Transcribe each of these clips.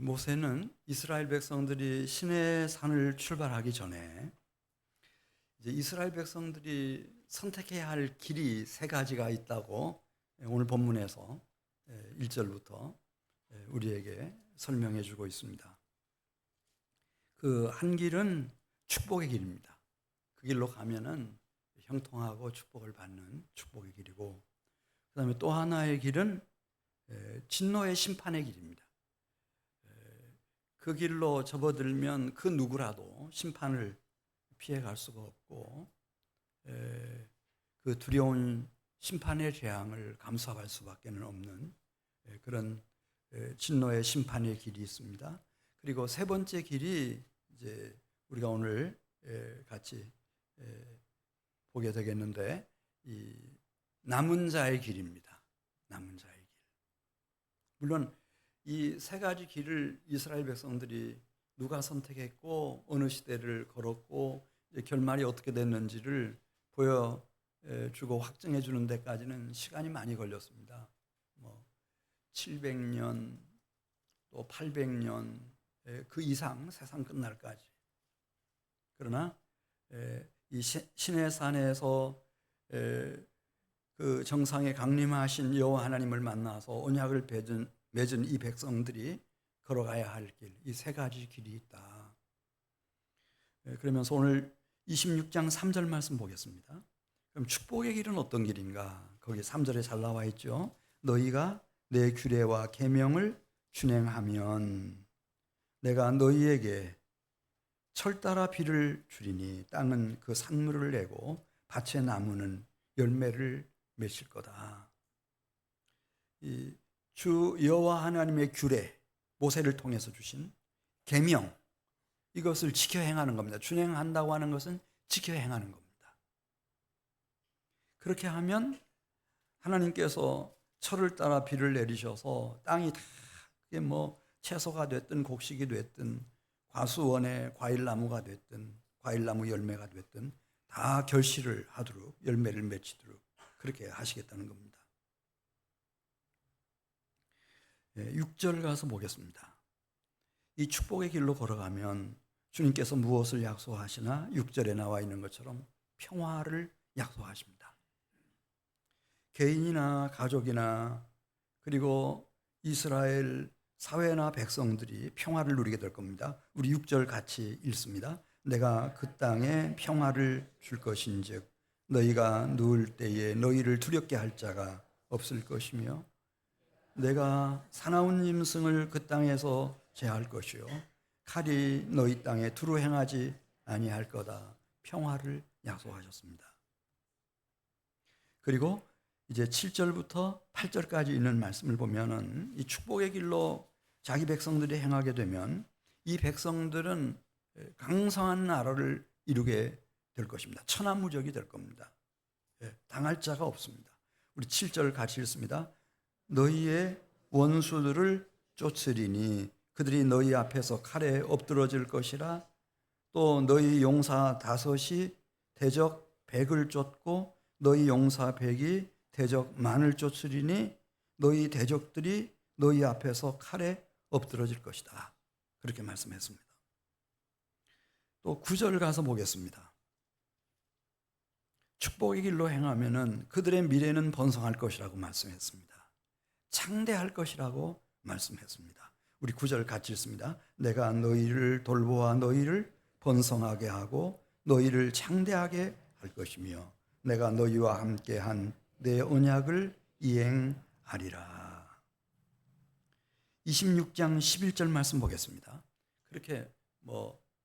모세는 이스라엘 백성들이 시내 산을 출발하기 전에 이제 이스라엘 백성들이 선택해야 할 길이 세 가지가 있다고 오늘 본문에서 1절부터 우리에게 설명해 주고 있습니다. 그 한 길은 축복의 길입니다. 그 길로 가면은 형통하고 축복을 받는 축복의 길이고, 그다음에 또 하나의 길은 진노의 심판의 길입니다. 그 길로 접어들면 그 누구라도 심판을 피해갈 수가 없고 그 두려운 심판의 재앙을 감수할 수밖에 없는 그런 진노의 심판의 길이 있습니다. 그리고 세 번째 길이 이제 우리가 오늘 같이 보게 되겠는데, 이 남은 자의 길입니다. 남은 자의 길. 물론 이 세 가지 길을 이스라엘 백성들이 누가 선택했고 어느 시대를 걸었고 결말이 어떻게 됐는지를 보여주고 확증해 주는 데까지는 시간이 많이 걸렸습니다. 700년 또 800년 그 이상 세상 끝날까지. 그러나 이 시내산에서 그 정상에 강림하신 여호와 하나님을 만나서 언약을 맺은 이 백성들이 걸어가야 할 길, 이 세 가지 길이 있다. 그러면서 오늘 26장 3절 말씀 보겠습니다. 그럼 축복의 길은 어떤 길인가? 거기 3절에 잘 나와 있죠. 너희가 내 규례와 계명을 준행하면 내가 너희에게 철 따라 비를 주리니 땅은 그 산물을 내고 밭의 나무는 열매를 맺을 거다. 이 주 여호와 하나님의 규례, 모세를 통해서 주신 계명, 이것을 지켜 행하는 겁니다. 준행한다고 하는 것은 지켜 행하는 겁니다. 그렇게 하면 하나님께서 철을 따라 비를 내리셔서 땅이 다 그게 채소가 됐든 곡식이 됐든 과수원의 과일나무가 됐든 과일나무 열매가 됐든 다 결실을 하도록 열매를 맺히도록 그렇게 하시겠다는 겁니다. 6절 가서 보겠습니다. 이 축복의 길로 걸어가면 주님께서 무엇을 약속하시나 6절에 나와 있는 것처럼 평화를 약속하십니다. 개인이나 가족이나 그리고 이스라엘 사회나 백성들이 평화를 누리게 될 겁니다. 우리 6절 같이 읽습니다. 내가 그 땅에 평화를 줄 것인즉 너희가 누울 때에 너희를 두렵게 할 자가 없을 것이며 내가 사나운 짐승을 그 땅에서 제할 것이요 칼이 너희 땅에 두루 행하지 아니할 거다. 평화를 약속하셨습니다. 그리고 이제 7절부터 8절까지 있는 말씀을 보면은 이 축복의 길로 자기 백성들이 행하게 되면 이 백성들은 강성한 나라를 이루게 될 것입니다. 천하무적이 될 겁니다. 당할 자가 없습니다. 우리 7절 같이 읽습니다. 너희의 원수들을 쫓으리니 그들이 너희 앞에서 칼에 엎드러질 것이라. 또 너희 용사 5이 대적 100을 쫓고 너희 용사 100이 대적 10,000을 쫓으리니 너희 대적들이 너희 앞에서 칼에 엎드러질 것이다. 그렇게 말씀했습니다. 또 9절 가서 보겠습니다. 축복의 길로 행하면은 그들의 미래는 번성할 것이라고 말씀했습니다. 창대할 것이라고 말씀했습니다. 우리 9절 같이 읽습니다. 내가 너희를 돌보아 너희를 번성하게 하고 너희를 창대하게 할 것이며 내가 너희와 함께한 내 언약을 이행하리라. 26장 11절 말씀 보겠습니다. 그렇게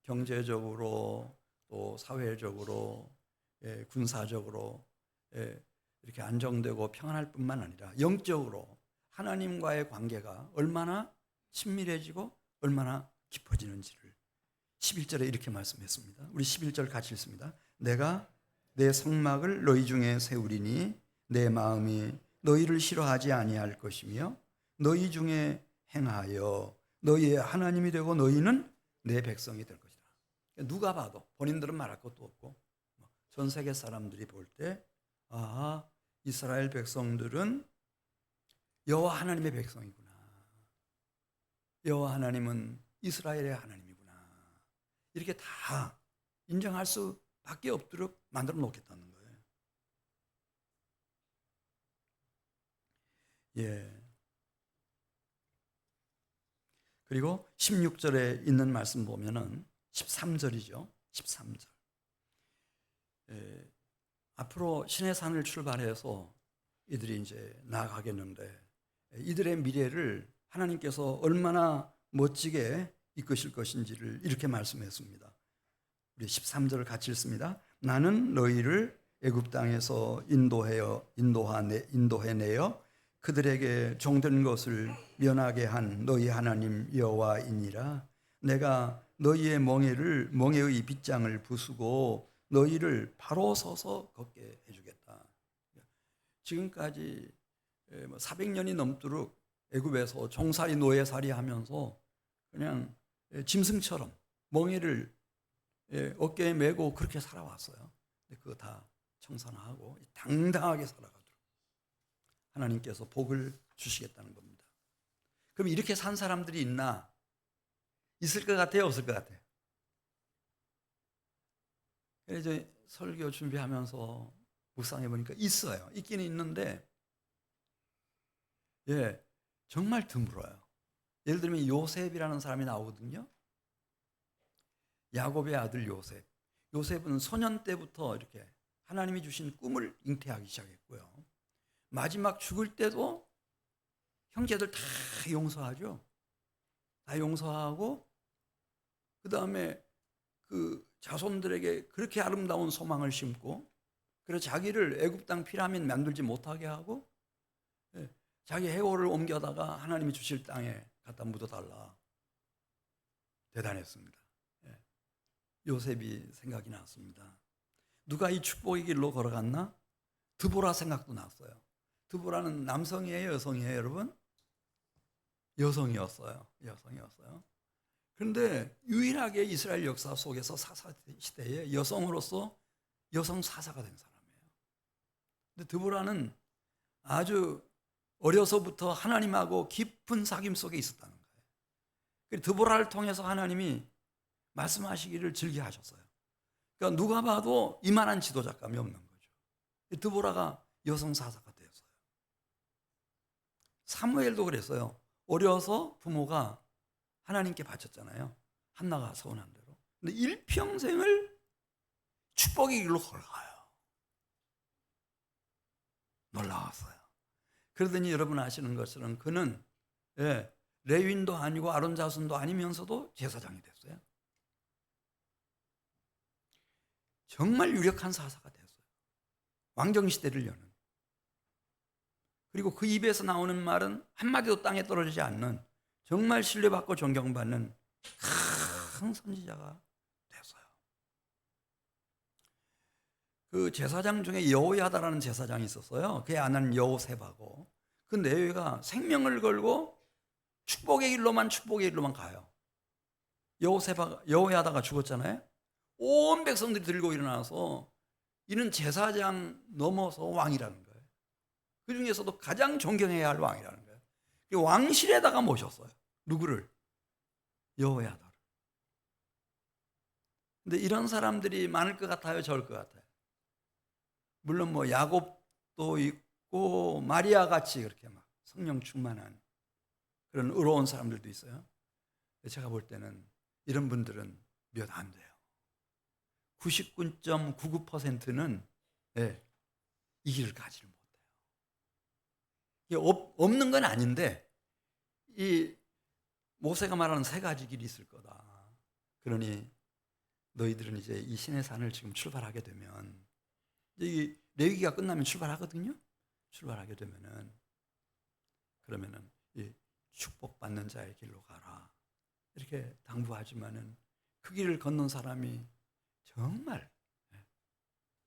경제적으로 또 사회적으로 군사적으로 이렇게 안정되고 평안할 뿐만 아니라 영적으로 하나님과의 관계가 얼마나 친밀해지고 얼마나 깊어지는지를 11절에 이렇게 말씀했습니다. 우리 11절 같이 읽습니다. 내가 내 성막을 너희 중에 세우리니 내 마음이 너희를 싫어하지 아니할 것이며 너희 중에 행하여 너희의 하나님이 되고 너희는 내 백성이 될 것이다. 누가 봐도 본인들은 말할 것도 없고 전 세계 사람들이 볼 때 이스라엘 백성들은 여호와 하나님의 백성이구나. 여호와 하나님은 이스라엘의 하나님이구나. 이렇게 다 인정할 수밖에 없도록 만들어 놓겠다는 거예요. 예. 그리고 16절에 있는 말씀 보면은 13절이죠. 13절. 앞으로 시내산을 출발해서 이들이 이제 나아가겠는데 이들의 미래를 하나님께서 얼마나 멋지게 이끄실 것인지를 이렇게 말씀했습니다. 우리 13절을 같이 읽습니다. 나는 너희를 애굽 땅에서 인도해내어 그들에게 종된 것을 면하게 한 너희 하나님 여호와이니라. 내가 너희의 멍에의 빗장을 부수고 너희를 바로 서서 걷게 해주겠다. 지금까지 400년이 넘도록 애굽에서 종살이 노예살이 하면서 그냥 짐승처럼 멍에를 어깨에 메고 그렇게 살아왔어요. 근데 그거 다 청산하고 당당하게 살아가도록 하나님께서 복을 주시겠다는 겁니다. 그럼 이렇게 산 사람들이 있나? 있을 것 같아요? 없을 것 같아요? 그래서 설교 준비하면서 묵상해 보니까 있어요. 있기는 있는데 정말 드물어요. 예를 들면 요셉이라는 사람이 나오거든요. 야곱의 아들 요셉. 요셉은 소년 때부터 이렇게 하나님이 주신 꿈을 잉태하기 시작했고요. 마지막 죽을 때도 형제들 다 용서하죠. 다 용서하고 그 다음에 그 자손들에게 그렇게 아름다운 소망을 심고 그래서 자기를 애굽 땅 피라미드 만들지 못하게 하고 자기 해골을 옮겨다가 하나님이 주실 땅에 갖다 묻어달라. 대단했습니다. 요셉이 생각이 났습니다. 누가 이 축복의 길로 걸어갔나? 드보라 생각도 났어요. 드보라는 남성이에요, 여성이에요, 여러분? 여성이었어요. 그런데 유일하게 이스라엘 역사 속에서 사사 시대에 여성으로서 여성 사사가 된 사람이에요. 근데 드보라는 아주 어려서부터 하나님하고 깊은 사귐 속에 있었다는 거예요. 드보라를 통해서 하나님이 말씀하시기를 즐겨하셨어요. 그러니까 누가 봐도 이만한 지도자감이 없는 거죠. 드보라가 여성 사사가 되었어요. 사무엘도 그랬어요. 어려서 부모가 하나님께 바쳤잖아요. 한나가 서운한 대로. 근데 일평생을 축복의 길로 걸어가요. 놀라웠어요. 그러더니 여러분 아시는 것처럼 그는 레위인도 아니고 아론 자손도 아니면서도 제사장이 됐어요. 정말 유력한 사사가 됐어요. 왕정시대를 여는. 그리고 그 입에서 나오는 말은 한마디도 땅에 떨어지지 않는 정말 신뢰받고 존경받는 큰 선지자가 됐어요. 그 제사장 중에 여호야다라는 제사장이 있었어요. 그의 아내는 여호세바고 그 내외가 생명을 걸고 축복의 길로만 가요. 여호야다가 죽었잖아요. 온 백성들이 들고 일어나서 이는 제사장 넘어서 왕이라는 거예요. 그 중에서도 가장 존경해야 할 왕이라는 거예요. 왕실에다가 모셨어요. 누구를? 여호야다를. 근데 이런 사람들이 많을 것 같아요? 적을 것 같아요? 물론 뭐 야곱도 있고 마리아 같이 그렇게 막 성령 충만한 그런 의로운 사람들도 있어요. 제가 볼 때는 이런 분들은 몇 안 돼요. 99.99%는 이 길을 가지를 못해요. 이게 없는 건 아닌데 이 모세가 말하는 세 가지 길이 있을 거다. 그러니 너희들은 이제 이 시내산을 지금 출발하게 되면 이 레위기가 끝나면 출발하거든요. 출발하게 되면은 그러면은 이 축복받는 자의 길로 가라. 이렇게 당부하지만은 그 길을 걷는 사람이 정말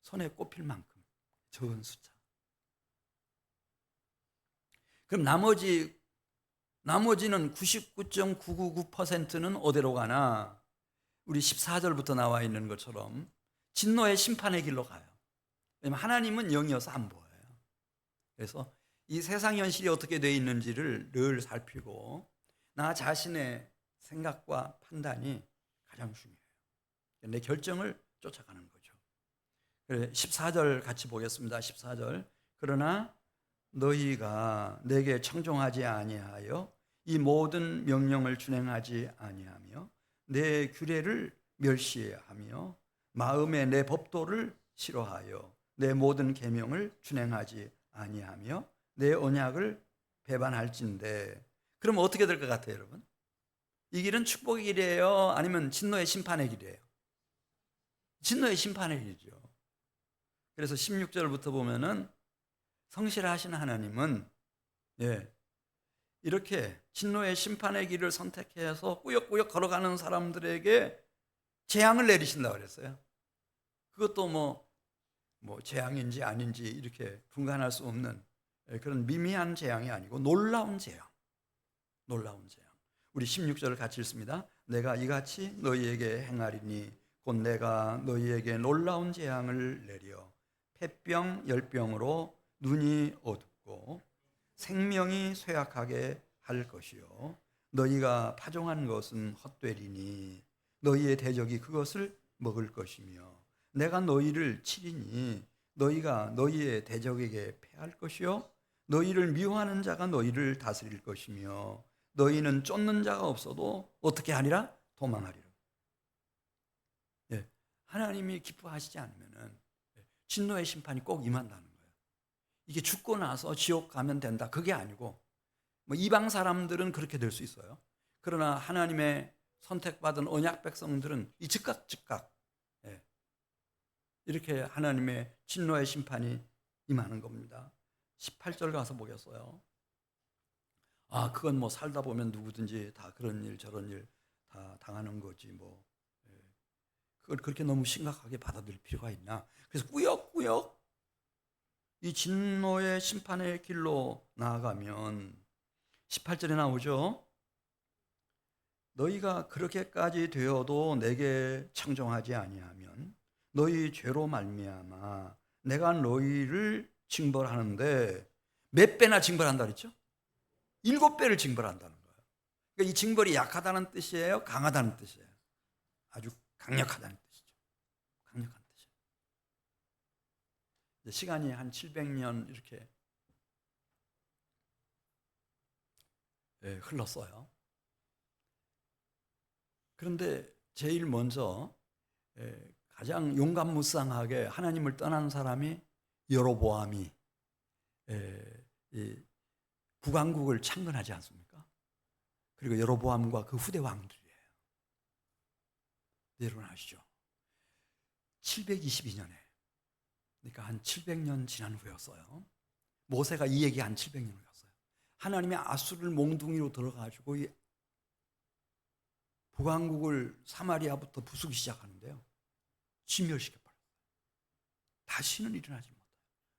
손에 꼽힐 만큼 적은 숫자. 그럼 나머지는 99.999%는 어디로 가나? 우리 14절부터 나와 있는 것처럼 진노의 심판의 길로 가요. 왜냐하면 하나님은 영이어서 안 보여요. 그래서 이 세상 현실이 어떻게 되어 있는지를 늘 살피고 나 자신의 생각과 판단이 가장 중요해요. 내 결정을 쫓아가는 거죠. 14절 같이 보겠습니다. 14절. 그러나 너희가 내게 청종하지 아니하여 이 모든 명령을 준행하지 아니하며 내 규례를 멸시하며 마음에 내 법도를 싫어하여 내 모든 계명을 준행하지 아니하며 내 언약을 배반할진대. 그럼 어떻게 될 것 같아요, 여러분? 이 길은 축복의 길이에요? 아니면 진노의 심판의 길이에요? 진노의 심판의 길이죠. 그래서 16절부터 보면은 성실하신 하나님은 이렇게 진노의 심판의 길을 선택해서 꾸역꾸역 걸어가는 사람들에게 재앙을 내리신다고 그랬어요. 그것도 뭐 재앙인지 아닌지 이렇게 분간할 수 없는 그런 미미한 재앙이 아니고 놀라운 재앙. 우리 16절을 같이 읽습니다. 내가 이같이 너희에게 행하리니 곧 내가 너희에게 놀라운 재앙을 내려 폐병 열병으로 눈이 어둡고 생명이 쇠약하게 할 것이요 너희가 파종한 것은 헛되리니 너희의 대적이 그것을 먹을 것이며 내가 너희를 치리니 너희가 너희의 대적에게 패할 것이요 너희를 미워하는 자가 너희를 다스릴 것이며 너희는 쫓는 자가 없어도 어떻게 하리라? 도망하리라. 하나님이 기뻐하시지 않으면은 진노의 심판이 꼭 임한다는 거예요. 이게 죽고 나서 지옥 가면 된다. 그게 아니고 이방 사람들은 그렇게 될 수 있어요. 그러나 하나님의 선택받은 언약 백성들은 이 즉각 이렇게 하나님의 진노의 심판이 임하는 겁니다. 18절 가서 보겠어요. 그건 살다 보면 누구든지 다 그런 일 저런 일 다 당하는 거지 그걸 그렇게 너무 심각하게 받아들일 필요가 있나? 그래서 꾸역꾸역 이 진노의 심판의 길로 나아가면 18절에 나오죠. 너희가 그렇게까지 되어도 내게 청종하지 아니하면 너희 죄로 말미암아 내가 너희를 징벌하는데 몇 배나 징벌한다 그랬죠? 7배를 징벌한다는 거예요. 그러니까 이 징벌이 약하다는 뜻이에요? 강하다는 뜻이에요? 아주 강력하다는 뜻이죠. 강력한 뜻이에요. 시간이 한 700년 이렇게 흘렀어요. 그런데 제일 먼저 가장 용감무쌍하게 하나님을 떠난 사람이 여로보암이 북왕국을 창건하지 않습니까? 그리고 여로보암과 그 후대 왕들이에요. 여러분 아시죠? 722년에 그러니까 한 700년 지난 후였어요. 모세가 이 얘기 한 700년 후였어요. 하나님이 아수르를 몽둥이로 들어가지고 이 북왕국을 사마리아부터 부수기 시작하는데요. 진멸시켜버렸어요. 다시는 일어나지 못해요.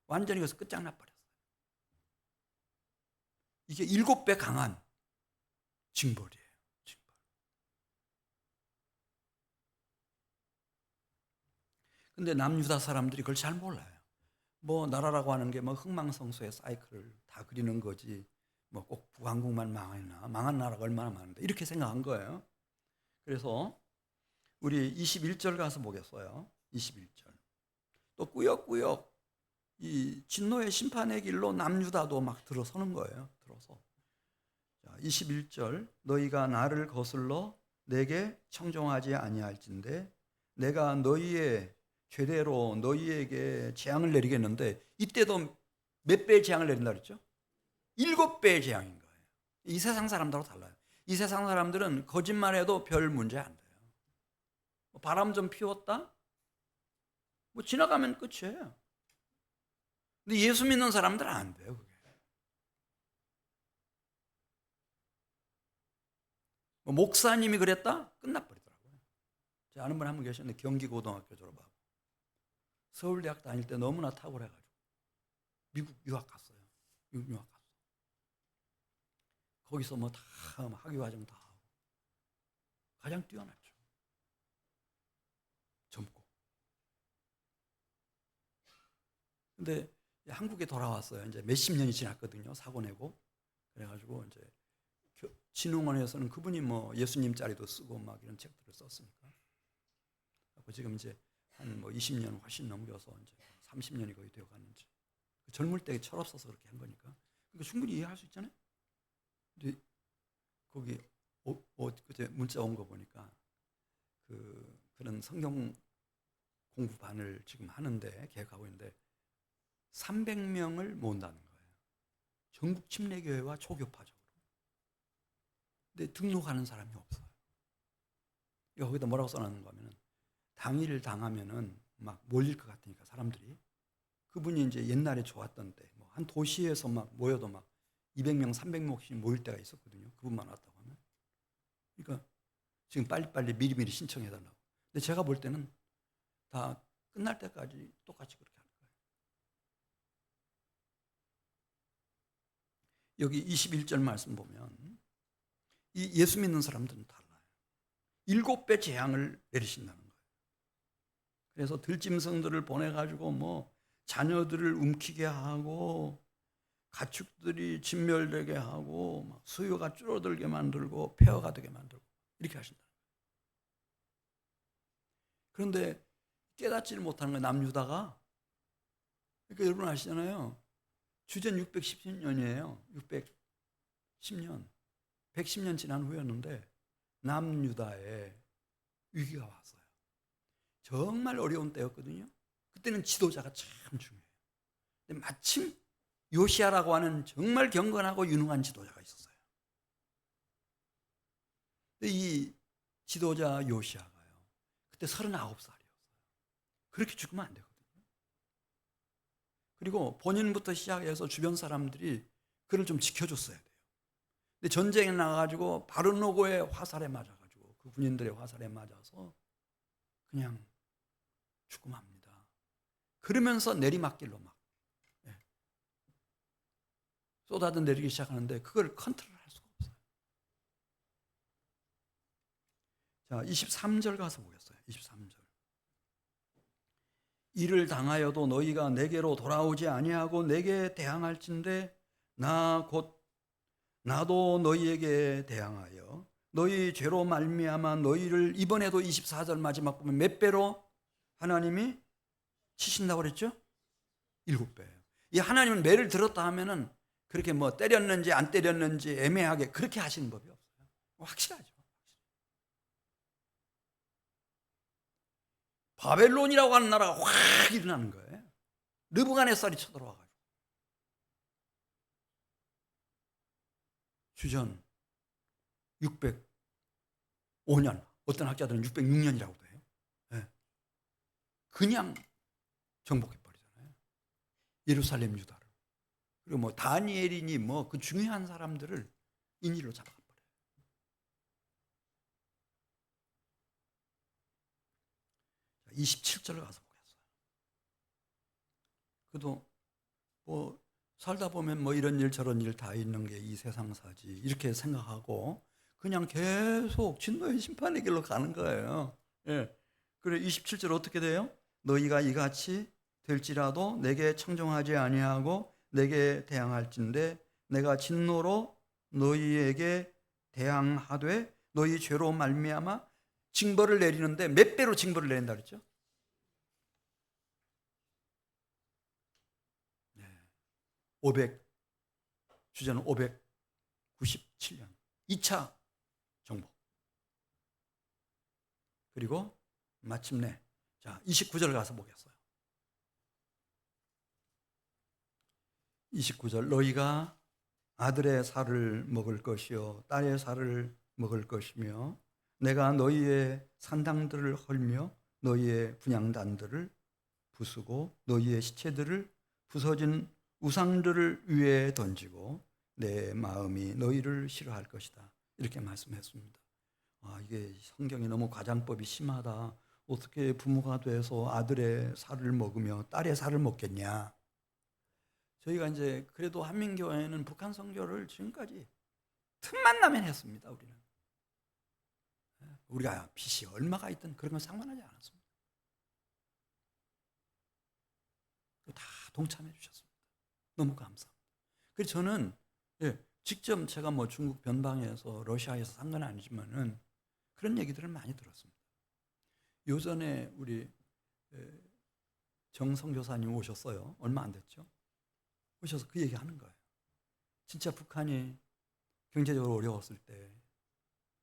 완전히 그래서 끝장나버렸어요. 이게 7배 강한 징벌이에요. 징벌. 근데 남유다 사람들이 그걸 잘 몰라요. 나라라고 하는 게 흥망성쇠의 사이클을 다 그리는 거지 꼭 북왕국만 망했나? 망한 나라가 얼마나 많은데 이렇게 생각한 거예요. 그래서 우리 21절 가서 보겠어요. 21절. 또 꾸역꾸역 이 진노의 심판의 길로 남유다도 막 들어서는 거예요. 들어서. 자, 21절. 너희가 나를 거슬러 내게 청종하지 아니할진대 내가 너희의 죄대로 너희에게 재앙을 내리겠는데 이때도 몇 배의 재앙을 내린다 그랬죠? 7배의 재앙인 거예요. 이 세상 사람들하고 달라요. 이 세상 사람들은 거짓말해도 별 문제 안 돼요. 바람 좀 피웠다? 지나가면 끝이에요. 근데 예수 믿는 사람들은 안 돼요, 그게. 목사님이 그랬다? 끝나버리더라고요. 제가 아는 분 한 분 계셨는데 경기고등학교 졸업하고 서울대학 다닐 때 너무나 탁월해가지고 미국 유학 갔어요. 미국 유학 갔어. 거기서 다 학위과정 다 하고 가장 뛰어났죠. 젊고. 근데 한국에 돌아왔어요. 이제 몇십 년이 지났거든요. 사고 내고. 그래가지고 이제 진흥원에서는 그분이 뭐 예수님 자리도 쓰고 막 이런 책들을 썼으니까. 지금 이제 한 뭐 20년 훨씬 넘겨서 이제 30년이 거의 되어 가는지 젊을 때 철없어서 그렇게 한 거니까. 그러니까 충분히 이해할 수 있잖아요. 근데 거기 그때 문자 온 거 보니까 그런 성경 공부반을 지금 하는데 계획하고 있는데 300명을 모은다는 거예요. 전국 침례교회와 초교파적으로. 근데 등록하는 사람이 없어요. 거기다 뭐라고 써놨는가 하면은 당일을 당하면은 막 몰릴 것 같으니까 사람들이. 그분이 이제 옛날에 좋았던 때 뭐 한 도시에서 막 모여도 막 200명, 300명씩 모일 때가 있었거든요. 그분만 왔다고 하면. 그러니까 지금 빨리빨리 미리미리 신청해달라고. 근데 제가 볼 때는 다 끝날 때까지 똑같이 그렇게 할 거예요. 여기 21절 말씀 보면 이 예수 믿는 사람들은 달라요. 7배 재앙을 내리신다는 거예요. 그래서 들짐승들을 보내가지고 뭐 자녀들을 움키게 하고 가축들이 진멸되게 하고 막 수요가 줄어들게 만들고 폐허가 되게 만들고 이렇게 하신다. 그런데 깨닫지를 못하는 거예요, 남유다가. 그러니까 여러분 아시잖아요. 주전 610년이에요. 610년. 110년 지난 후였는데 남유다에 위기가 왔어요. 정말 어려운 때였거든요. 그때는 지도자가 참 중요해요. 근데 마침 요시아라고 하는 정말 경건하고 유능한 지도자가 있었어요. 근데 이 지도자 요시아가요, 그때 39살이었어요. 그렇게 죽으면 안 되거든요. 그리고 본인부터 시작해서 주변 사람들이 그를 좀 지켜줬어야 돼요. 근데 전쟁에 나가가지고 바르노고의 화살에 맞아가지고 그 군인들의 화살에 맞아서 그냥 죽음합니다. 그러면서 내리막길로 막 쏟아져 내리기 시작하는데 그걸 컨트롤할 수가 없어요. 자, 23절 가서 보겠어요. 23절. 이를 당하여도 너희가 내게로 돌아오지 아니하고 내게 대항할진대 나도 너희에게 대항하여 너희 죄로 말미암아 너희를, 이번에도 24절 마지막 보면 몇 배로 하나님이 치신다고 그랬죠? 7배예요. 이 하나님은 매를 들었다 하면은 그렇게 뭐 때렸는지 안 때렸는지 애매하게 그렇게 하시는 법이 없어요. 확실하죠. 바벨론이라고 하는 나라가 확 일어나는 거예요. 느부갓네살이 쳐들어와가지고. 주전 605년, 어떤 학자들은 606년이라고도 해요. 네. 그냥 정복해버리잖아요. 예루살렘 유다를. 그리고 뭐 다니엘이니 뭐 그 중요한 사람들을 인질로 잡아버려요. 27절을 가서 보겠어요. 그래도 뭐 살다 보면 뭐 이런 일 저런 일 다 있는 게 이 세상사지 이렇게 생각하고 그냥 계속 진노의 심판의 길로 가는 거예요. 예. 그래 27절 어떻게 돼요? 너희가 이같이 될지라도 내게 청종하지 아니하고 내게 대항할진대 내가 진노로 너희에게 대항하되 너희 죄로 말미암아 징벌을 내리는데 몇 배로 징벌을 내린다 그랬죠? 네. 500 주전 597년 2차 정복. 그리고 마침내 자 29절 가서 보겠어요. 29절 너희가 아들의 살을 먹을 것이요 딸의 살을 먹을 것이며 내가 너희의 산당들을 헐며 너희의 분향단들을 부수고 너희의 시체들을 부서진 우상들을 위에 던지고 내 마음이 너희를 싫어할 것이다. 이렇게 말씀했습니다. 이게 성경이 너무 과장법이 심하다. 어떻게 부모가 돼서 아들의 살을 먹으며 딸의 살을 먹겠냐. 저희가 이제 그래도 한민교회는 북한 선교를 지금까지 틈만 나면 했습니다. 우리가 빚이 얼마가 있든 그런 건 상관하지 않았습니다. 다 동참해 주셨습니다. 너무 감사합니다. 그래서 저는 직접 제가 뭐 중국 변방에서 러시아에서 산 건 아니지만은 그런 얘기들을 많이 들었습니다. 요전에 우리 정성교사님 오셨어요. 얼마 안 됐죠? 오셔서 그 얘기 하는 거예요. 진짜 북한이 경제적으로 어려웠을 때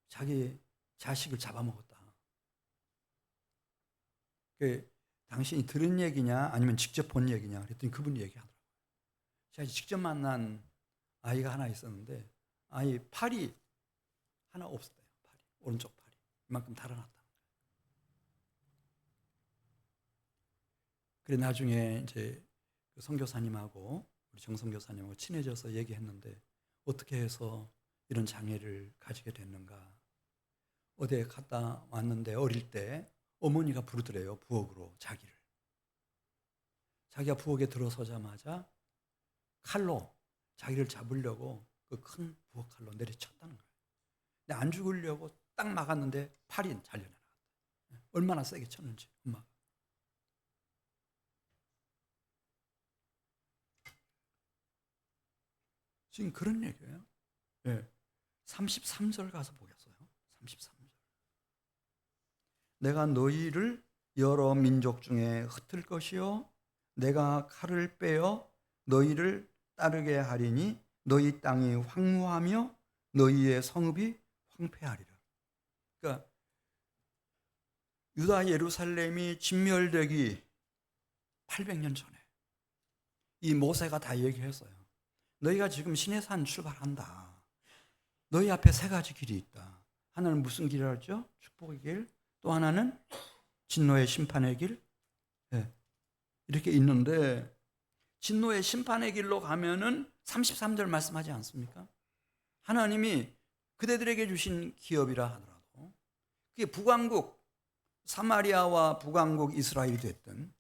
자기 자식을 잡아먹었다. 당신이 들은 얘기냐 아니면 직접 본 얘기냐 그랬더니 그분이 얘기하더라고요. 제가 직접 만난 아이가 하나 있었는데 아이 팔이 하나 없었대요. 팔이. 오른쪽 팔이. 이만큼 달아났다. 그래 나중에 이제 그 선교사님하고 우리 정선교사님하고 친해져서 얘기했는데 어떻게 해서 이런 장애를 가지게 됐는가. 어디에 갔다 왔는데 어릴 때 어머니가 부르더래요. 부엌으로 자기를. 자기가 부엌에 들어서자마자 칼로 자기를 잡으려고 그 큰 부엌 칼로 내리쳤다는 거예요. 근데 안 죽으려고 딱 막았는데 팔이 잘려나갔다. 얼마나 세게 쳤는지 엄마가. 지금 그런 얘기예요. 네. 33절 가서 보겠어요. 33절. 내가 너희를 여러 민족 중에 흩을 것이요 내가 칼을 빼어 너희를 따르게 하리니 너희 땅이 황무하며 너희의 성읍이 황폐하리라. 그러니까 유다 예루살렘이 진멸되기 800년 전에 이 모세가 다 얘기했어요. 너희가 지금 시내산 출발한다. 너희 앞에 세 가지 길이 있다. 하나는 무슨 길이라죠? 축복의 길. 또 하나는 진노의 심판의 길. 네. 이렇게 있는데 진노의 심판의 길로 가면은 33절 말씀하지 않습니까? 하나님이 그대들에게 주신 기업이라 하더라도 그게 북왕국 사마리아와 북왕국 이스라엘이 됐든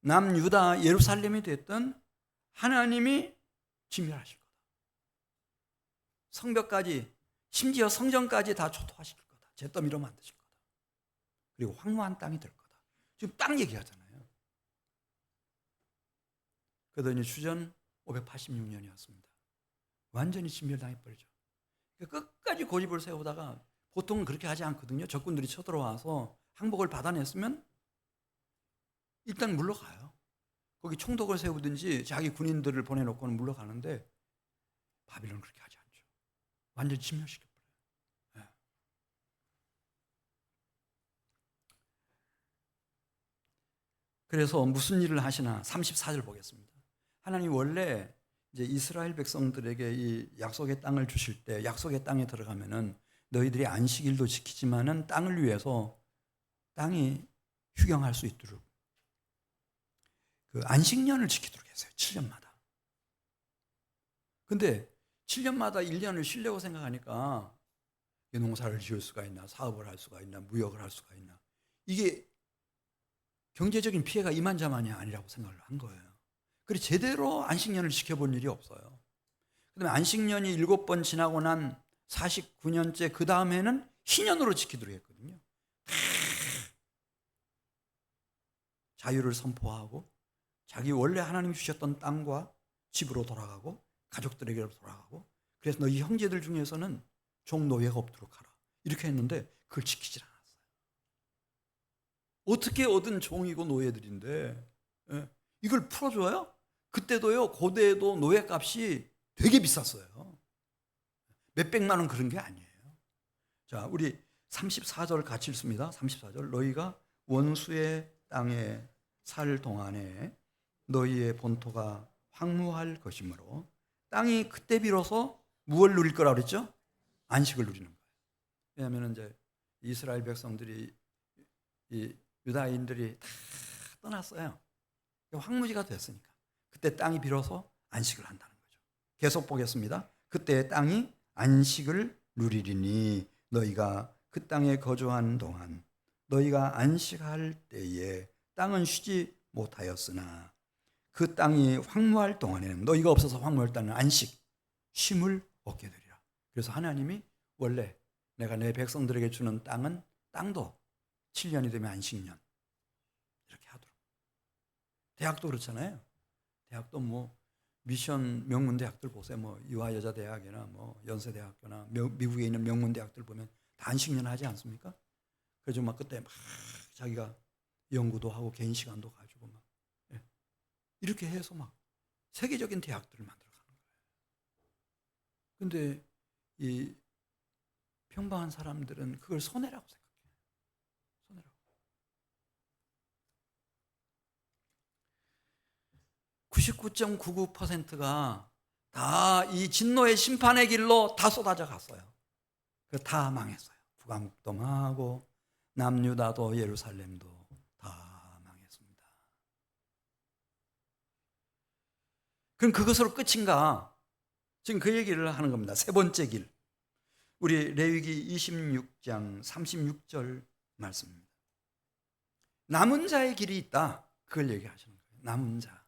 남유다 예루살렘이 됐든 하나님이 진멸하실 거다. 성벽까지 심지어 성전까지 다 초토화시킬 거다. 잿더미로 만드실 거다. 그리고 황무한 땅이 될 거다. 지금 땅 얘기하잖아요. 그러더니 주전 586년이었습니다. 완전히 진멸당해버리죠. 끝까지 고집을 세우다가 보통은 그렇게 하지 않거든요. 적군들이 쳐들어와서 항복을 받아냈으면 일단 물러가요. 거기 총독을 세우든지 자기 군인들을 보내놓고는 물러가는데 바빌론은 그렇게 하지 않죠. 완전히 진멸시켜버려요. 네. 그래서 무슨 일을 하시나 34절 보겠습니다. 하나님 원래 이제 이스라엘 백성들에게 이 약속의 땅을 주실 때 약속의 땅에 들어가면은 너희들이 안식일도 지키지만은 땅을 위해서 땅이 휴경할 수 있도록 그 안식년을 지키도록 했어요. 7년마다. 근데 7년마다 1년을 쉬려고 생각하니까 농사를 지을 수가 있나, 사업을 할 수가 있나, 무역을 할 수가 있나. 이게 경제적인 피해가 이만저만이 아니라고 생각을 한 거예요. 그래서 제대로 안식년을 지켜본 일이 없어요. 그다음에 안식년이 7번 지나고 난 49년째 그 다음에는 희년으로 지키도록 했거든요. 자유를 선포하고 자기 원래 하나님 주셨던 땅과 집으로 돌아가고 가족들에게로 돌아가고 그래서 너희 형제들 중에서는 종노예가 없도록 하라. 이렇게 했는데 그걸 지키질 않았어요. 어떻게 얻은 종이고 노예들인데 이걸 풀어줘요? 그때도요 고대에도 노예값이 되게 비쌌어요. 몇백만 원 그런 게 아니에요. 자, 우리 34절 같이 읽습니다. 34절 너희가 원수의 땅에 살 동안에 너희의 본토가 황무할 것이므로 땅이 그때 비로소 무엇을 누릴 거라고 그랬죠? 안식을 누리는 거예요. 왜냐하면 이제 이스라엘 백성들이 이 유다인들이 다 떠났어요. 황무지가 됐으니까 그때 땅이 비로소 안식을 한다는 거죠. 계속 보겠습니다. 그때 땅이 안식을 누리리니 너희가 그 땅에 거주한 동안 너희가 안식할 때에 땅은 쉬지 못하였으나 그 땅이 황무할 동안에는 너희가 없어서 황무할 때는 안식, 쉼을 얻게 되리라. 그래서 하나님이 원래 내가 내 백성들에게 주는 땅도 7년이 되면 안식년 이렇게 하도록. 대학도 그렇잖아요. 대학도 뭐 미션 명문 대학들 보세요. 뭐 유아여자대학이나 뭐 연세대학교나 미국에 있는 명문 대학들 보면 다 안식년 하지 않습니까? 그래서 막 그때 막 자기가 연구도 하고 개인 시간도 가지고 막 이렇게 해서 막 세계적인 대학들을 만들어가는 거예요. 근데 이 평범한 사람들은 그걸 손해라고 생각해요. 손해라고. 99.99%가 다 이 진노의 심판의 길로 다 쏟아져 갔어요. 다 망했어요. 북왕국도 망하고 남유다도 예루살렘도 다 망했습니다. 그럼 그것으로 끝인가? 지금 그 얘기를 하는 겁니다. 세 번째 길. 우리 레위기 26장 36절 말씀입니다. 남은 자의 길이 있다. 그걸 얘기하시는 거예요. 남은 자.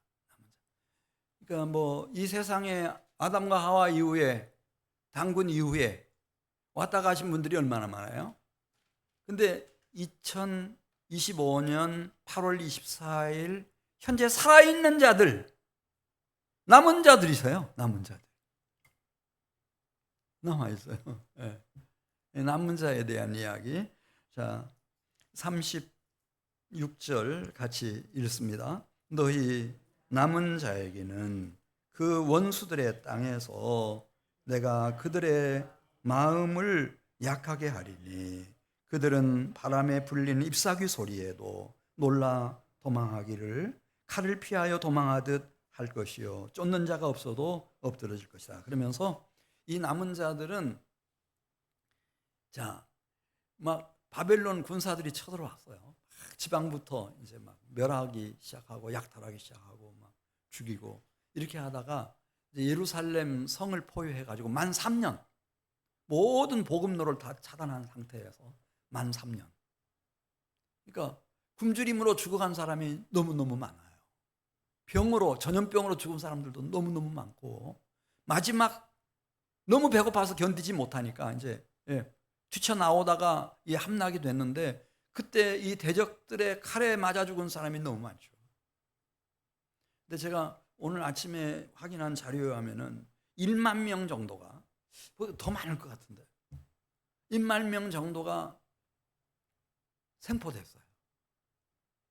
그러니까 뭐 이 세상에 아담과 하와 이후에 당군 이후에 왔다 가신 분들이 얼마나 많아요? 근데 2025년 8월 24일 현재 살아있는 자들, 남은 자들이세요. 남은 자들. 남아있어요. 네. 남은 자에 대한 이야기. 자, 36절 같이 읽습니다. 너희 남은 자에게는 그 원수들의 땅에서 내가 그들의 마음을 약하게 하리니 그들은 바람에 불리는 잎사귀 소리에도 놀라 도망하기를 칼을 피하여 도망하듯 할 것이요 쫓는 자가 없어도 엎드러질 것이다. 그러면서 이 남은 자들은 자, 막 바벨론 군사들이 쳐들어왔어요. 지방부터 이제 막 멸하기 시작하고 약탈하기 시작하고 막 죽이고 이렇게 하다가 이제 예루살렘 성을 포위해 가지고 만 3년 모든 복음로를 다 차단한 상태에서 만 3년. 그러니까 굶주림으로 죽어간 사람이 너무너무 많아요. 병으로 전염병으로 죽은 사람들도 너무너무 많고 마지막 너무 배고파서 견디지 못하니까 이제 뛰쳐나오다가 이 함락이 됐는데 그때 이 대적들의 칼에 맞아 죽은 사람이 너무 많죠. 근데 제가 오늘 아침에 확인한 자료에 하면은 1만 명 정도가 더 많을 것 같은데 1만 명 정도가 생포됐어요.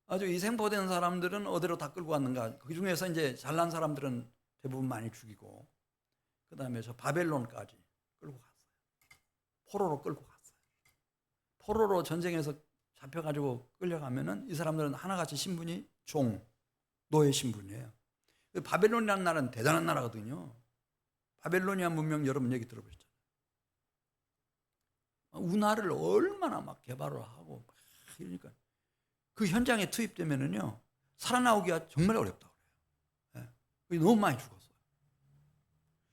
아주 이 생포된 사람들은 어디로 다 끌고 갔는가? 그 중에서 이제 잘난 사람들은 대부분 많이 죽이고 그 다음에 저 바벨론까지 끌고 갔어요. 포로로 끌고 갔어요. 포로로 전쟁에서 잡혀가지고 끌려가면은 이 사람들은 하나같이 신분이 노예 신분이에요. 바벨론이라는 나라는 대단한 나라거든요. 바벨로니아 문명 여러분 얘기 들어보셨잖아요. 운하를 얼마나 막 개발을 하고 그러니까 그 현장에 투입되면은요 살아나오기가 정말 어렵다고 그래요. 너무 많이 죽었어요.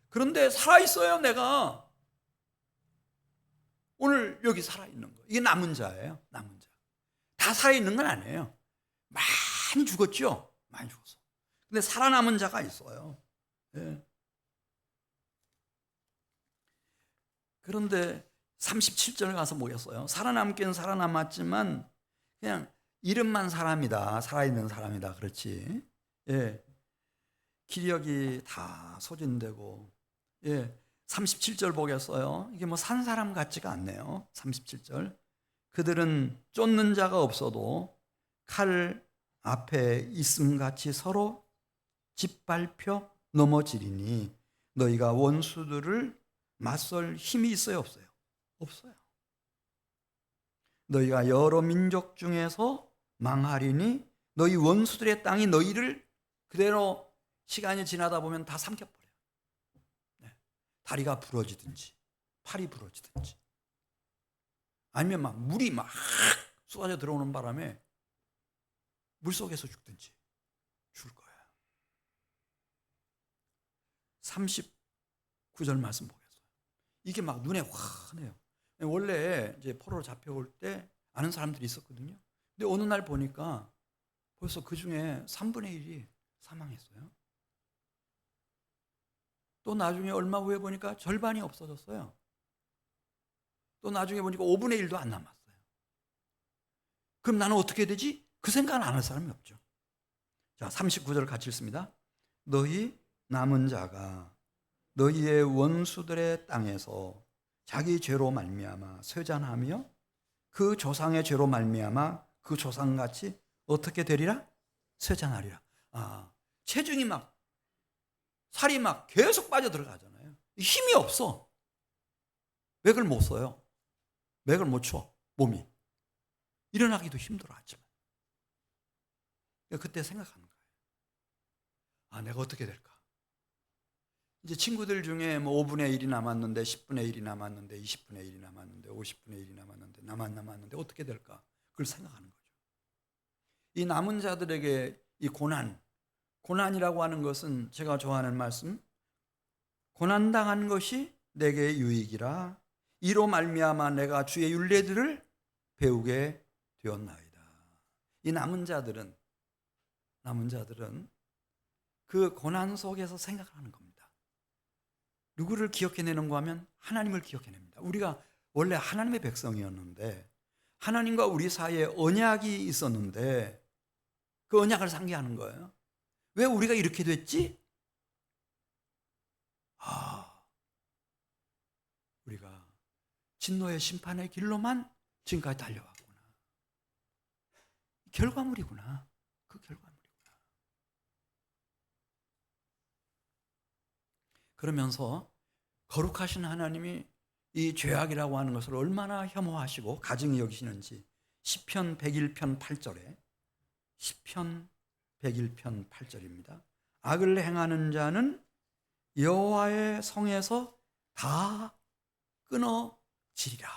그런데 살아있어요. 내가 오늘 여기 살아있는 거 이게 남은 자예요. 남은 자. 다 살아있는 건 아니에요. 많이 죽었죠. 많이 죽었어. 근데 살아남은 자가 있어요. 그런데 37절 가서 뭐였어요? 살아남긴 살아남았지만 그냥 이름만 사람이다. 살아있는 사람이다. 그렇지. 기력이 다 소진되고 37절 보겠어요? 이게 뭐 산 사람 같지가 않네요. 37절. 그들은 쫓는 자가 없어도 칼 앞에 있음같이 서로 짓밟혀 넘어지리니 너희가 원수들을 맞설 힘이 있어요? 없어요? 없어요. 너희가 여러 민족 중에서 망하리니 너희 원수들의 땅이 너희를 그대로 시간이 지나다 보면 다 삼켜버려요. 다리가 부러지든지 팔이 부러지든지 아니면 막 물이 막 쏟아져 들어오는 바람에 물속에서 죽든지 죽을 거예요. 39절 말씀 보겠어요. 이게 막 눈에 환해요. 원래 이제 포로로 잡혀올 때 아는 사람들이 있었거든요. 근데 어느 날 보니까 벌써 그 중에 3분의 1이 사망했어요. 또 나중에 얼마 후에 보니까 절반이 없어졌어요. 또 나중에 보니까 5분의 1도 안 남았어요. 그럼 나는 어떻게 해야 되지? 그 생각은 안 할 사람이 없죠. 자, 39절 같이 읽습니다. 너희 남은 자가 너희의 원수들의 땅에서 자기 죄로 말미암아 쇠잔하며 그 조상의 죄로 말미암아 그 조상같이 어떻게 되리라? 쇠잔하리라. 체중이 막 살이 막 계속 빠져 들어가잖아요. 힘이 없어. 맥을 못 써요. 맥을 못 쳐. 몸이 일어나기도 힘들어하지만 그때 생각하는 거예요. 내가 어떻게 될까? 이제 친구들 중에 뭐 5분의 1이 남았는데 10분의 1이 남았는데 20분의 1이 남았는데 50분의 1이 남았는데 남았는데 어떻게 될까? 그걸 생각하는 거죠. 이 남은 자들에게 이 고난이라고 하는 것은 제가 좋아하는 말씀, 고난당한 것이 내게 유익이라 이로 말미암아 내가 주의 율례들을 배우게 되었나이다. 이 남은 자들은 그 고난 속에서 생각하는 겁니다. 누구를 기억해내는가 하면 하나님을 기억해냅니다. 우리가 원래 하나님의 백성이었는데 하나님과 우리 사이에 언약이 있었는데 그 언약을 상기하는 거예요. 왜 우리가 이렇게 됐지? 우리가 진노의 심판의 길로만 지금까지 달려왔구나. 결과물이구나. 그 결과물이구나. 그러면서 거룩하신 하나님이 이 죄악이라고 하는 것을 얼마나 혐오하시고 가증히 여기시는지 시편 101편 8절에 시편 101편 8절입니다. 악을 행하는 자는 여호와의 성에서 다 끊어지리라.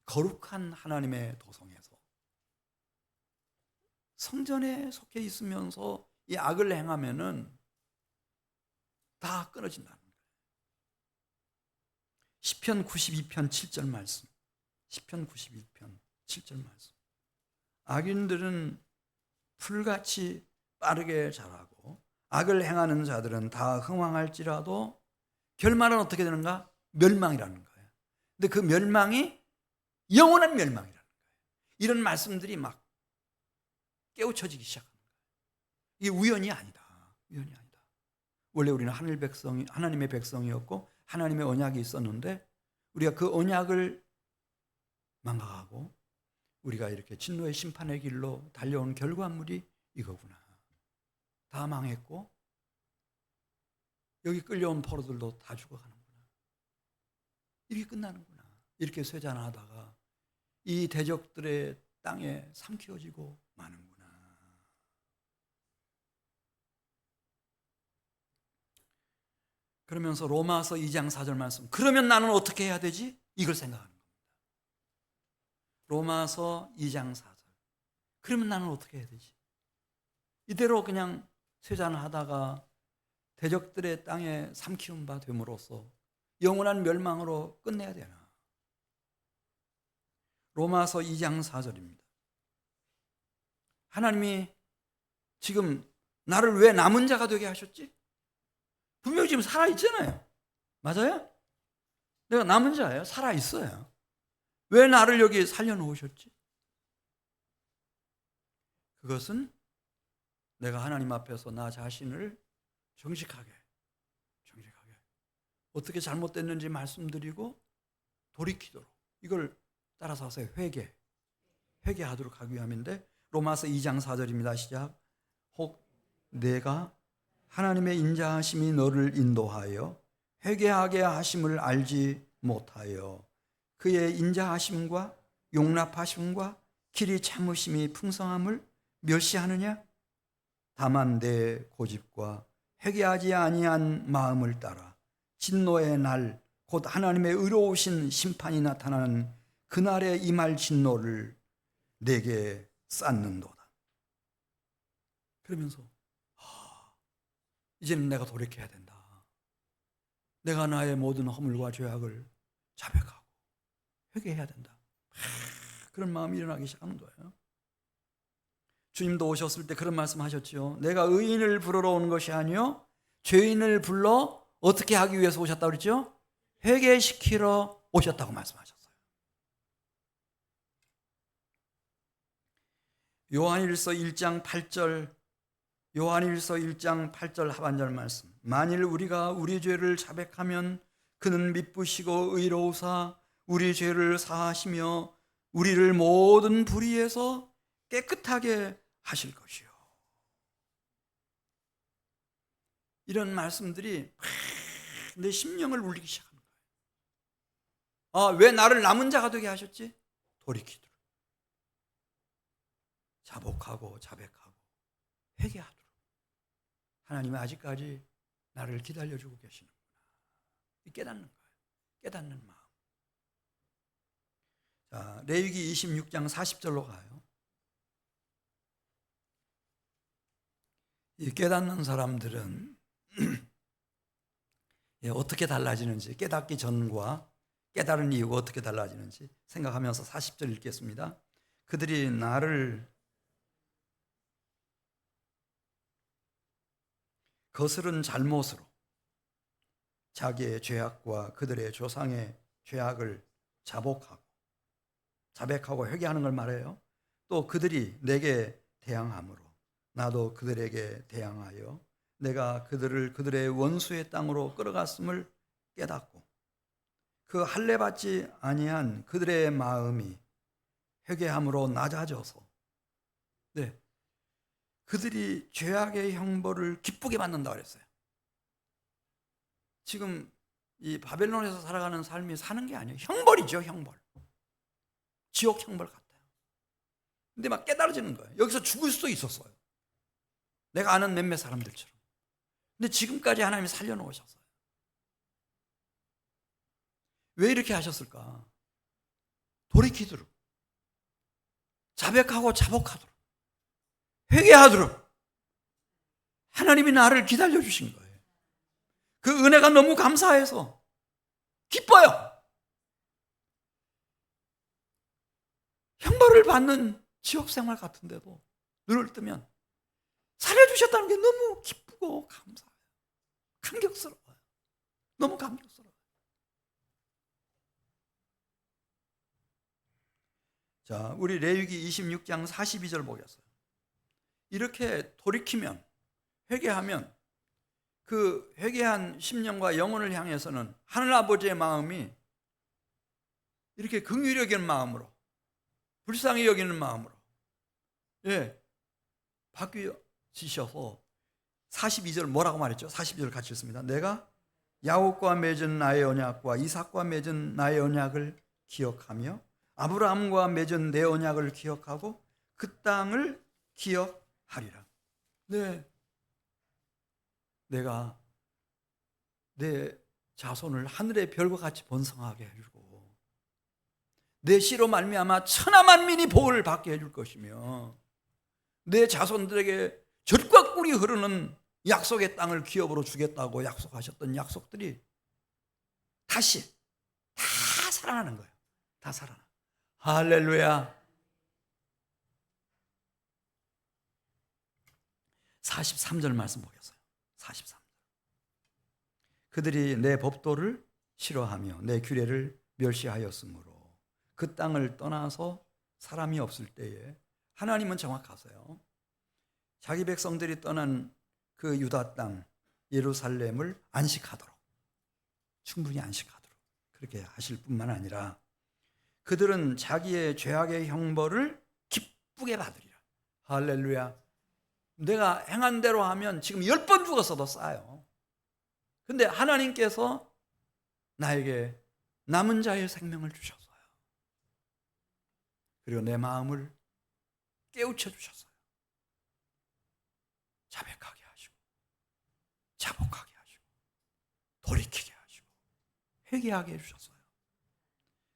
거룩한 하나님의 도성에서 성전에 속해 있으면서 이 악을 행하면은 다 끊어진다는 거예요. 시편 92편 7절 말씀. 시편 91편 7절 말씀. 악인들은 풀같이 빠르게 자라고 악을 행하는 자들은 다 흥왕할지라도 결말은 어떻게 되는가? 멸망이라는 거예요. 근데 그 멸망이 영원한 멸망이라는 거예요. 이런 말씀들이 막 깨우쳐지기 시작하는 거예요. 이게 우연이 아니다. 우연이 아니다. 원래 우리는 하나님의 백성이었고 하나님의 언약이 있었는데 우리가 그 언약을 망각하고 우리가 이렇게 진노의 심판의 길로 달려온 결과물이 이거구나. 다 망했고 여기 끌려온 포로들도 다 죽어가는구나. 이렇게 끝나는구나. 이렇게 쇠잔하다가 이 대적들의 땅에 삼키어지고 마는구나. 그러면서 로마서 2장 4절 말씀. 그러면 나는 어떻게 해야 되지? 이걸 생각하는 겁니다. 로마서 2장 4절. 그러면 나는 어떻게 해야 되지? 이대로 그냥 쇠잔하다가 대적들의 땅에 삼키운 바 됨으로써 영원한 멸망으로 끝내야 되나? 로마서 2장 4절입니다. 하나님이 지금 나를 왜 남은 자가 되게 하셨지? 분명히 지금 살아있잖아요. 맞아요? 내가 남은 자예요. 살아있어요. 왜 나를 여기 살려놓으셨지? 그것은 내가 하나님 앞에서 나 자신을 정직하게 어떻게 잘못됐는지 말씀드리고 돌이키도록 이걸 따라서 하세요. 회개하도록 하기 위함인데 로마서 2장 4절입니다. 시작. 혹 내가 하나님의 인자하심이 너를 인도하여 회개하게 하심을 알지 못하여 그의 인자하심과 용납하심과 길이 참으심이 풍성함을 멸시하느냐? 다만 내 고집과 회개하지 아니한 마음을 따라 진노의 날 곧 하나님의 의로우신 심판이 나타나는 그날에 임할 진노를 내게 쌓는도다. 그러면서 이제는 내가 돌이켜야 된다. 내가 나의 모든 허물과 죄악을 자백하고 회개해야 된다. 그런 마음이 일어나기 시작하는 거예요. 주님도 오셨을 때 그런 말씀하셨지요. 내가 의인을 부르러 온 것이 아니요 죄인을 불러 어떻게 하기 위해서 오셨다고 그랬죠? 회개시키러 오셨다고 말씀하셨어요. 요한일서 1장 8절 요한일서 1장 8절 하반절 말씀. 만일 우리가 우리 죄를 자백하면 그는 미쁘시고 의로우사 우리 죄를 사하시며 우리를 모든 불의에서 깨끗하게 하실 것이요. 이런 말씀들이 내 심령을 울리기 시작하는 거예요. 왜 나를 남은 자가 되게 하셨지? 돌이키도록, 자복하고 자백하고 회개하도록. 하나님은 아직까지 나를 기다려주고 계시는구나. 깨닫는 거예요. 깨닫는 마음. 자, 레위기 26장 40절로 가요. 이 깨닫는 사람들은 어떻게 달라지는지, 깨닫기 전과 깨달은 이유가 어떻게 달라지는지 생각하면서 40절 읽겠습니다. 그들이 나를 거스른 잘못으로 자기의 죄악과 그들의 조상의 죄악을 자백하고 회개하는 걸 말해요. 또 그들이 내게 대항함으로 나도 그들에게 대항하여 내가 그들을 그들의 원수의 땅으로 끌어갔음을 깨닫고 그 할례받지 아니한 그들의 마음이 회개함으로 낮아져서 그들이 죄악의 형벌을 기쁘게 받는다 그랬어요. 지금 이 바벨론에서 살아가는 삶이 사는 게 아니에요. 형벌이죠, 형벌. 지옥 형벌 같아요. 근데 막 깨달아지는 거예요. 여기서 죽을 수도 있었어요. 내가 아는 몇몇 사람들처럼. 근데 지금까지 하나님이 살려놓으셨어요. 왜 이렇게 하셨을까? 돌이키도록, 자백하고 자복하도록, 회개하도록 하나님이 나를 기다려주신 거예요. 그 은혜가 너무 감사해서 기뻐요. 형벌을 받는 지옥생활 같은데도 눈을 뜨면 살려주셨다는 게 너무 기쁘고 감사해요. 감격스러워요. 너무 감격스러워요. 자, 우리 레위기 26장 42절 보겠어요. 이렇게 돌이키면, 회개하면 그 회개한 심령과 영혼을 향해서는 하늘아버지의 마음이 이렇게 긍휼히 여기는 마음으로, 불쌍히 여기는 마음으로 바뀌어지셔서 42절 뭐라고 말했죠? 42절 같이 읽습니다. 내가 야곱과 맺은 나의 언약과 이삭과 맺은 나의 언약을 기억하며 아브라함과 맺은 내 언약을 기억하고 그 땅을 기억하리라. 내가 내 자손을 하늘의 별과 같이 번성하게 해주고 내 씨로 말미암아 천하 만민이 복을 받게 해줄 것이며 내 자손들에게 젖과 꿀이 흐르는 약속의 땅을 기업으로 주겠다고 약속하셨던 약속들이 다시 다 살아나는 거예요. 다 살아나. 할렐루야. 43절 말씀 보겠어요. 43절. 그들이 내 법도를 싫어하며 내 규례를 멸시하였으므로 그 땅을 떠나서 사람이 없을 때에 하나님은 정확하세요. 자기 백성들이 떠난 그 유다 땅 예루살렘을 안식하도록, 충분히 안식하도록 그렇게 하실 뿐만 아니라 그들은 자기의 죄악의 형벌을 기쁘게 받으리라. 할렐루야. 내가 행한 대로 하면 지금 10번 죽었어도 싸요. 근데 하나님께서 나에게 남은 자의 생명을 주셨어요. 그리고 내 마음을 깨우쳐 주셨어요. 자백하게 하시고 자복하게 하시고 돌이키게 하시고 회개하게 해주셨어요.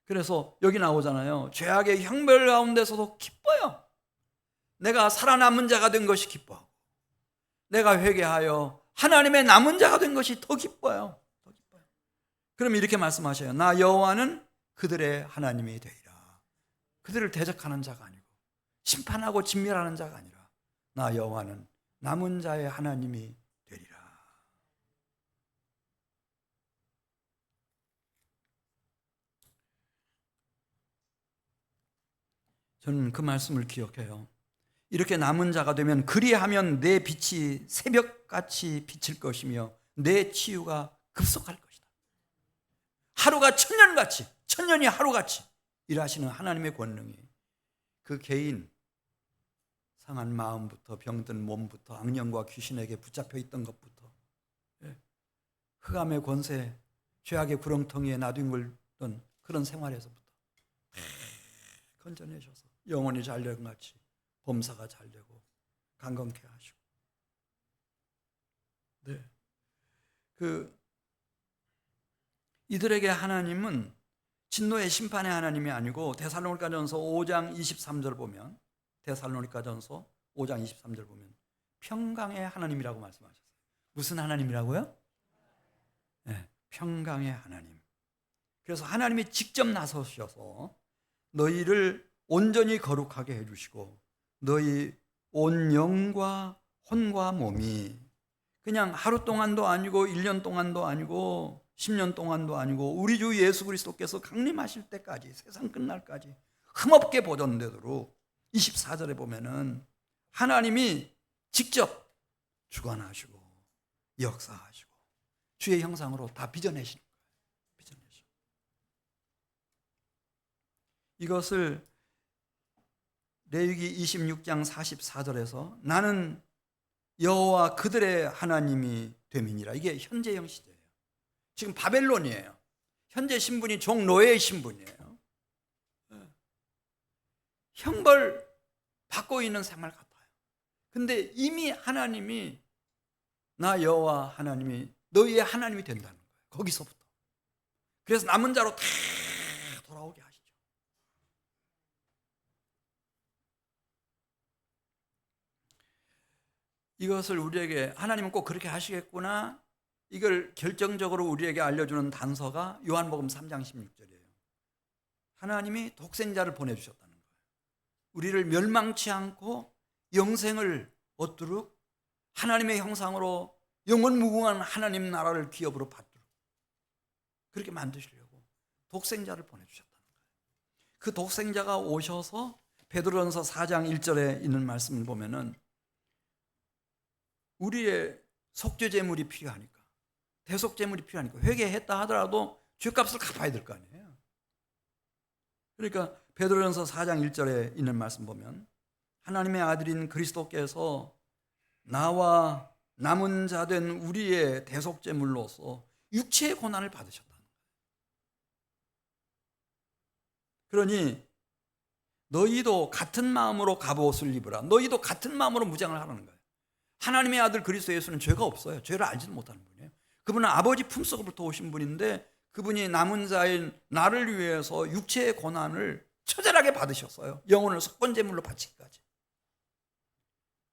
그래서 여기 나오잖아요. 죄악의 형벌 가운데서도 기뻐요. 내가 살아남은 자가 된 것이 기뻐하고 내가 회개하여 하나님의 남은 자가 된 것이 더 기뻐요. 더 기뻐요. 그럼 이렇게 말씀하셔요. 나 여호와는 그들의 하나님이 되리라. 그들을 대적하는 자가 아니고 심판하고 진멸하는 자가 아니라 나 여호와는 남은 자의 하나님이 되리라. 저는 그 말씀을 기억해요. 이렇게 남은 자가 되면 그리하면 내 빛이 새벽같이 비칠 것이며 내 치유가 급속할 것이다. 하루가 천년같이, 천년이 하루같이 일하시는 하나님의 권능이 그 개인 상한 마음부터 병든 몸부터 악령과 귀신에게 붙잡혀 있던 것부터 흑암의 권세, 죄악의 구렁텅이에 놔둔 그런 생활에서부터 건져내셔서 영혼이 잘된 같이 범사가 잘되고 강건케 하시고, 이들에게 하나님은 진노의 심판의 하나님이 아니고 데살로니가전서 5장 23절 보면, 데살로니가전서 5장 23절 보면 평강의 하나님이라고 말씀하셨어요. 무슨 하나님이라고요? 평강의 하나님. 그래서 하나님이 직접 나서셔서 너희를 온전히 거룩하게 해주시고 너희 온 영과 혼과 몸이 그냥 하루 동안도 아니고 1년 동안도 아니고 10년 동안도 아니고 우리 주 예수 그리스도께서 강림하실 때까지, 세상 끝날까지 흠없게 보존되도록 24절에 보면은 하나님이 직접 주관하시고 역사하시고 주의 형상으로 다 빚어내시는 거예요. 빚어내시고. 이것을 레위기 26장 44절에서 나는 여호와 그들의 하나님이 됨이니라. 이게 현재형 시대예요. 지금 바벨론이에요. 현재 신분이 종노예의 신분이에요. 형벌 받고 있는 생활 같아요. 근데 이미 하나님이 나 여호와 하나님이 너희의 하나님이 된다는 거예요. 거기서부터. 그래서 남은 자로 다 돌아오게 하시죠. 이것을 우리에게 하나님은 꼭 그렇게 하시겠구나, 이걸 결정적으로 우리에게 알려주는 단서가 요한복음 3장 16절이에요. 하나님이 독생자를 보내주셨다는 거예요. 우리를 멸망치 않고 영생을 얻도록 하나님의 형상으로 영원무궁한 하나님 나라를 기업으로 받도록 그렇게 만드시려고 독생자를 보내주셨다는 거예요. 그 독생자가 오셔서 베드로전서 4장 1절에 있는 말씀을 보면은 우리의 속죄제물이 필요하니까, 대속제물이 필요하니까 회개했다 하더라도 죄값을 갚아야 될 거 아니에요. 그러니까 베드로전서 4장 1절에 있는 말씀 보면 하나님의 아들인 그리스도께서 나와 남은 자 된 우리의 대속제물로서 육체의 고난을 받으셨다는 거예요. 그러니 너희도 같은 마음으로 갑옷을 입으라. 너희도 같은 마음으로 무장을 하라는 거예요. 하나님의 아들 그리스도 예수는 죄가 없어요. 죄를 알지도 못하는 분이에요. 그분은 아버지 품속으로부터 오신 분인데 그분이 남은 자인 나를 위해서 육체의 고난을 처절하게 받으셨어요. 영혼을 속건제물로 바치기까지.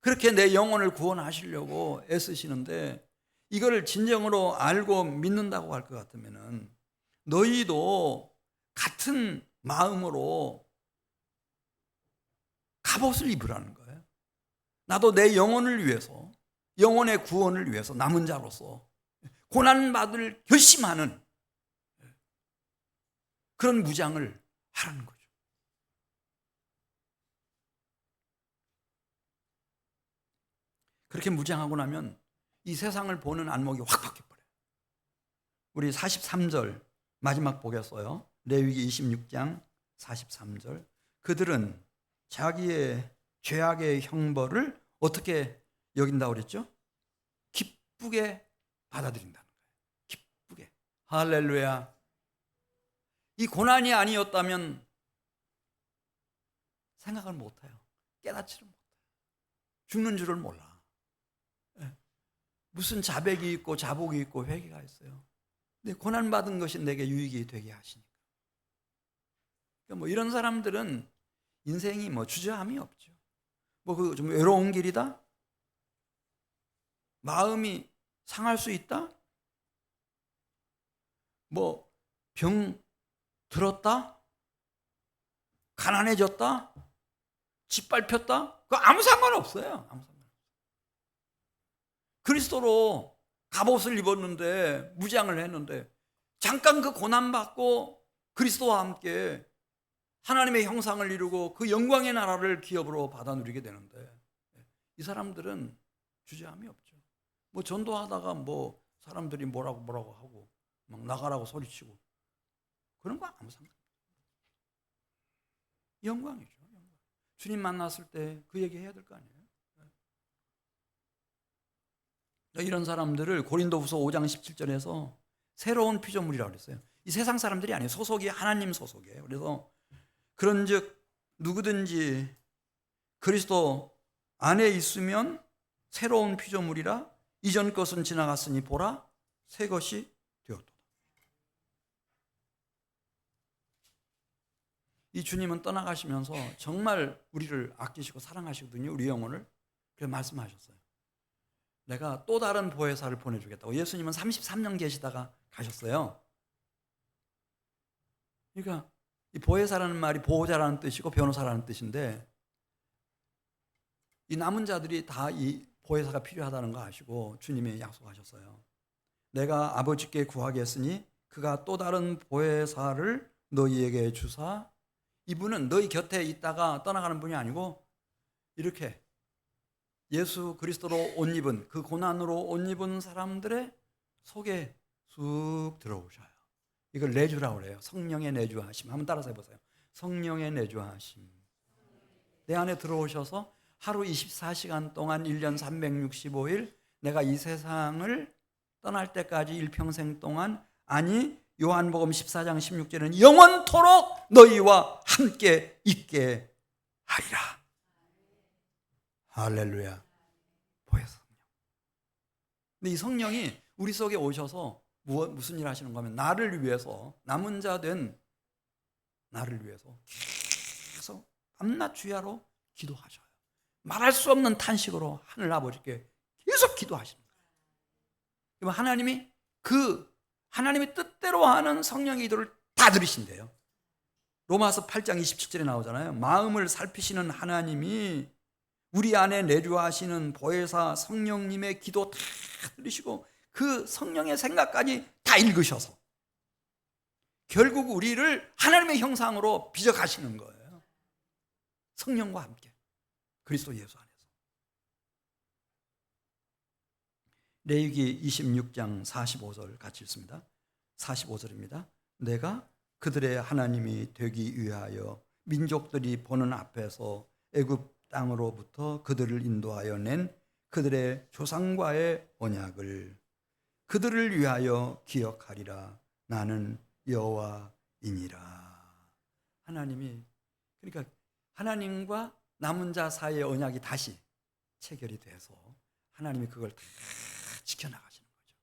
그렇게 내 영혼을 구원하시려고 애쓰시는데 이거를 진정으로 알고 믿는다고 할 것 같으면은 너희도 같은 마음으로 갑옷을 입으라는 거예요. 나도 내 영혼을 위해서, 영혼의 구원을 위해서 남은 자로서 고난받을 결심하는 그런 무장을 하라는 거죠. 그렇게 무장하고 나면 이 세상을 보는 안목이 확 바뀌어버려요. 우리 43절 마지막 보겠어요. 레위기 26장 43절. 그들은 자기의 죄악의 형벌을 어떻게 여긴다고 그랬죠? 기쁘게 받아들인다는 거예요. 기쁘게. 할렐루야. 이 고난이 아니었다면 생각을 못해요. 깨닫지를 못해요. 죽는 줄을 몰라. 무슨 자백이 있고 자복이 있고 회개가 있어요. 근데 고난받은 것이 내게 유익이 되게 하시니까. 그러니까 이런 사람들은 인생이 주저함이 없죠. 그 좀 외로운 길이다? 마음이 상할 수 있다? 병 들었다? 가난해졌다? 짓밟혔다? 그거 아무 상관없어요. 아무 상관없어요. 그리스도로 갑옷을 입었는데, 무장을 했는데 잠깐 그 고난받고 그리스도와 함께 하나님의 형상을 이루고 그 영광의 나라를 기업으로 받아 누리게 되는데, 이 사람들은 주저함이 없죠. 뭐 전도하다가 뭐 사람들이 뭐라고 하고 막 나가라고 소리치고 그런 거 아무 상관. 영광이죠. 영광. 주님 만났을 때 그 얘기 해야 될 거 아니에요. 이런 사람들을 고린도후서 5장 17절에서 새로운 피조물이라고 그랬어요. 이 세상 사람들이 아니에요. 소속이 하나님 소속이에요. 그래서 그런즉 누구든지 그리스도 안에 있으면 새로운 피조물이라 이전 것은 지나갔으니 보라 새 것이 되었도다. 이 주님은 떠나가시면서 정말 우리를 아끼시고 사랑하시거든요. 우리 영혼을. 그래서 말씀하셨어요. 내가 또 다른 보혜사를 보내주겠다고. 예수님은 33년 계시다가 가셨어요. 그러니까 이 보혜사라는 말이 보호자라는 뜻이고 변호사라는 뜻인데, 이 남은 자들이 다 이 보혜사가 필요하다는 거 아시고 주님이 약속하셨어요. 내가 아버지께 구하겠으니 그가 또 다른 보혜사를 너희에게 주사, 이분은 너희 곁에 있다가 떠나가는 분이 아니고 이렇게 예수 그리스도로 옷 입은, 그 고난으로 옷 입은 사람들의 속에 쑥 들어오셔요. 이걸 내주라고 그래요. 성령의 내주하심. 한번 따라서 해보세요. 성령의 내주하심. 내 안에 들어오셔서 하루 24시간 동안 1년 365일 내가 이 세상을 떠날 때까지 일평생 동안, 아니 요한복음 14장 16절에는 영원토록 너희와 함께 있게 하리라. 할렐루야. 보혜사 성령. 근데 이 성령이 우리 속에 오셔서 무슨 일 하시는 거면 나를 위해서, 남은 자 된 나를 위해서 계속 밤낮 주야로 기도하셔요. 말할 수 없는 탄식으로 하늘 아버지께 계속 기도하시는 거예요. 하나님이 하나님의 뜻대로 하는 성령의 기도를 다 들으신대요. 로마서 8장 27절에 나오잖아요. 마음을 살피시는 하나님이 우리 안에 내주하시는 보혜사 성령님의 기도 다 들으시고 그 성령의 생각까지 다 읽으셔서 결국 우리를 하나님의 형상으로 빚어가시는 거예요. 성령과 함께 그리스도 예수 안에서. 레위기 26장 45절 같이 읽습니다. 45절입니다. 내가 그들의 하나님이 되기 위하여 민족들이 보는 앞에서 애굽 땅으로부터 그들을 인도하여 낸 그들의 조상과의 언약을 그들을 위하여 기억하리라. 나는 여호와이니라. 하나님이, 그러니까 하나님과 남은 자 사이의 언약이 다시 체결이 돼서 하나님이 그걸 다 지켜나가시는 거죠.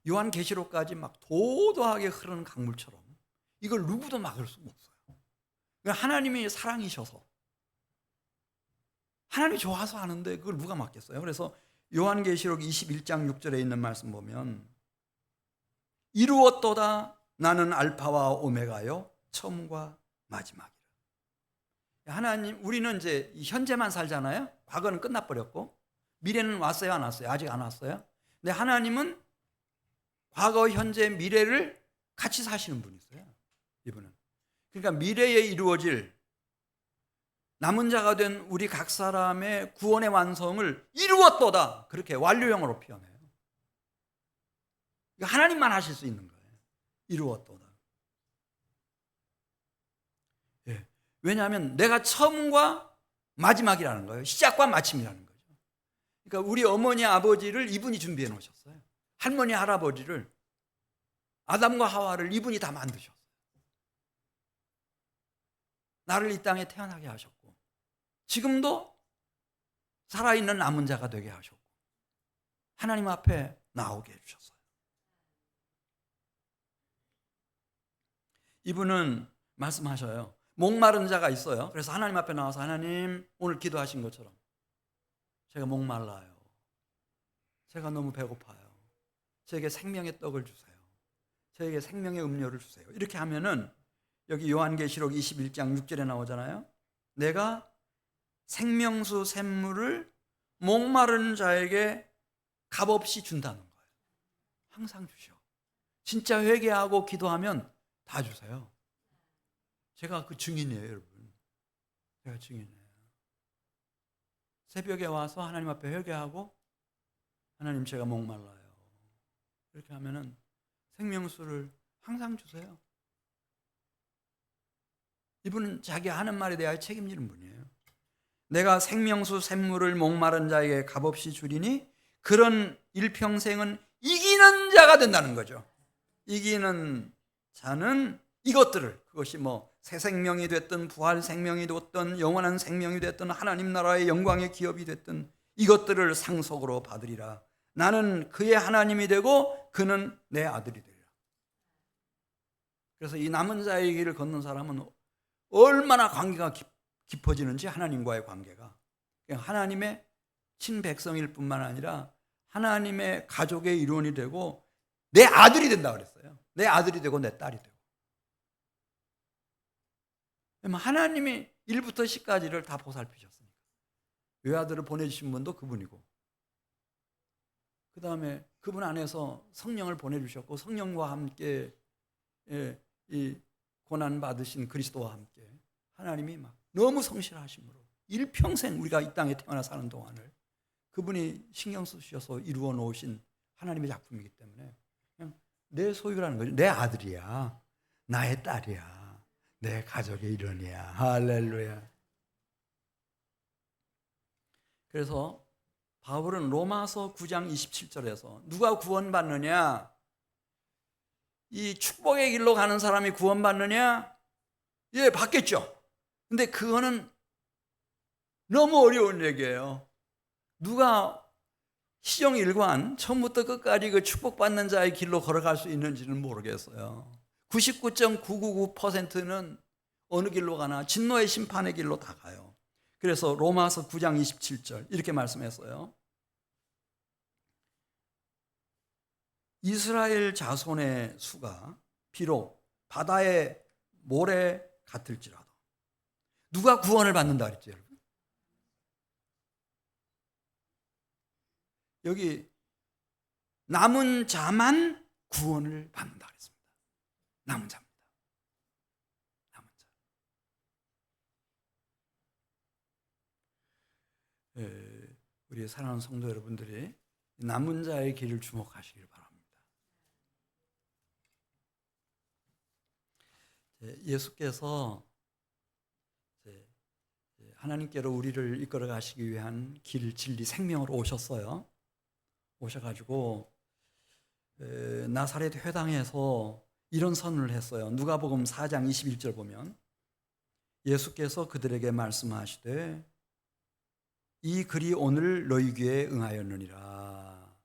요한계시록까지 막 도도하게 흐르는 강물처럼 이걸 누구도 막을 수가 없어요. 하나님이 사랑이셔서, 하나님이 좋아서 하는데 그걸 누가 막겠어요? 그래서 요한계시록 21장 6절에 있는 말씀 보면 이루었도다. 나는 알파와 오메가요 처음과 마지막이라. 하나님, 우리는 이제 현재만 살잖아요. 과거는 끝나버렸고 미래는 왔어요, 안 왔어요? 아직 안 왔어요. 근데 하나님은 과거, 현재, 미래를 같이 사시는 분이세요. 이분은. 그러니까 미래에 이루어질 남은 자가 된 우리 각 사람의 구원의 완성을 이루었도다. 그렇게 완료형으로 표현해요. 하나님만 하실 수 있는 거예요. 이루었도다. 예. 왜냐하면 내가 처음과 마지막이라는 거예요. 시작과 마침이라는 거죠. 그러니까 우리 어머니 아버지를 이분이 준비해 놓으셨어요. 할머니 할아버지를, 아담과 하와를 이분이 다 만드셨어요. 나를 이 땅에 태어나게 하셨고 지금도 살아있는 남은 자가 되게 하셨고 하나님 앞에 나오게 해주셨어요. 이분은 말씀하셔요. 목마른 자가 있어요. 그래서 하나님 앞에 나와서 하나님, 오늘 기도하신 것처럼 제가 목말라요. 제가 너무 배고파요. 저에게 생명의 떡을 주세요. 저에게 생명의 음료를 주세요. 이렇게 하면은 여기 요한계시록 21장 6절에 나오잖아요. 내가 생명수 샘물을 목마른 자에게 값없이 준다는 거예요. 항상 주셔. 진짜 회개하고 기도하면 다 주세요. 제가 그 증인이에요, 여러분. 제가 증인이에요. 새벽에 와서 하나님 앞에 회개하고, 하나님 제가 목말라요. 이렇게 하면은 생명수를 항상 주세요. 이분은 자기 하는 말에 대하여 책임지는 분이에요. 내가 생명수 샘물을 목마른 자에게 값없이 주리니 그런 일평생은 이기는 자가 된다는 거죠. 이기는 자는 이것들을, 그것이 뭐 새 생명이 됐든 부활 생명이 됐든 영원한 생명이 됐든 하나님 나라의 영광의 기업이 됐든 이것들을 상속으로 받으리라. 나는 그의 하나님이 되고 그는 내 아들이 되리라. 그래서 이 남은 자의 길을 걷는 사람은 얼마나 관계가 깊어지는지, 하나님과의 관계가, 하나님의 친백성일 뿐만 아니라 하나님의 가족의 일원이 되고 내 아들이 된다 그랬어요. 내 아들이 되고 내 딸이 되고. 하나님이 1부터 10까지를 다 보살피셨으니까. 외아들을 보내주신 분도 그분이고, 그 다음에 그분 안에서 성령을 보내주셨고, 성령과 함께 이 고난받으신 그리스도와 함께 하나님이 막 너무 성실하심으로 일평생 우리가 이 땅에 태어나 사는 동안을 그분이 신경 쓰셔서 이루어 놓으신 하나님의 작품이기 때문에 그냥 내 소유라는 거죠. 내 아들이야, 나의 딸이야, 내 가족의 일원이야. 할렐루야. 그래서 바울은 로마서 9장 27절에서 누가 구원받느냐, 이 축복의 길로 가는 사람이 구원받느냐? 예, 받겠죠. 근데 그거는 너무 어려운 얘기예요. 누가 시종일관 처음부터 끝까지 그 축복받는 자의 길로 걸어갈 수 있는지는 모르겠어요. 99.999%는 어느 길로 가나 진노의 심판의 길로 다 가요. 그래서 로마서 9장 27절 이렇게 말씀했어요. 이스라엘 자손의 수가 비록 바다의 모래 같을지라도 누가 구원을 받는다 그랬죠, 여러분? 여기 남은 자만 구원을 받는다 그랬습니다. 남은 자입니다. 남은 자. 우리 사랑하는 성도 여러분들이 남은 자의 길을 주목하시길 바랍니다. 예수께서 하나님께로 우리를 이끌어 가시기 위한 길, 진리, 생명으로 오셨어요. 오셔가지고 나사렛 회당에서 이런 선언을 했어요. 누가복음 4장 21절 보면 예수께서 그들에게 말씀하시되 이 글이 오늘 너희 귀에 응하였느니라.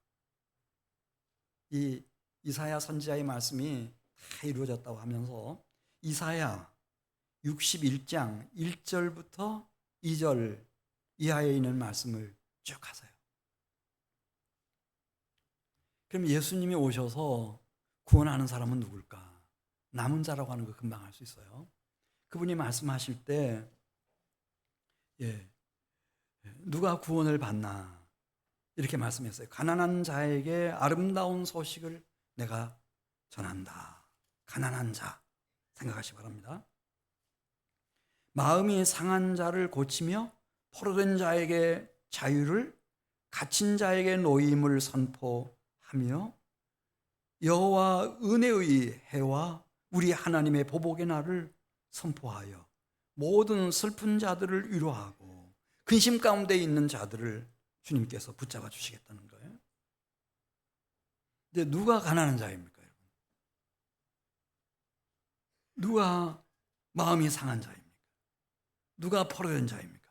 이 이사야 선지자의 말씀이 다 이루어졌다고 하면서 이사야 61장 1절부터 2절 이하에 있는 말씀을 쭉 하세요. 그럼 예수님이 오셔서 구원하는 사람은 누굴까? 남은 자라고 하는 거 금방 알 수 있어요. 그분이 말씀하실 때 누가 구원을 받나 이렇게 말씀했어요. 가난한 자에게 아름다운 소식을 내가 전한다. 가난한 자 생각하시기 바랍니다. 마음이 상한 자를 고치며 포로된 자에게 자유를, 갇힌 자에게 노임을 선포하며 여호와 은혜의 해와 우리 하나님의 보복의 날을 선포하여 모든 슬픈 자들을 위로하고 근심 가운데 있는 자들을 주님께서 붙잡아 주시겠다는 거예요. 근데 누가 가난한 자입니까, 여러분? 누가 마음이 상한 자입니까? 누가 포로된 자입니까?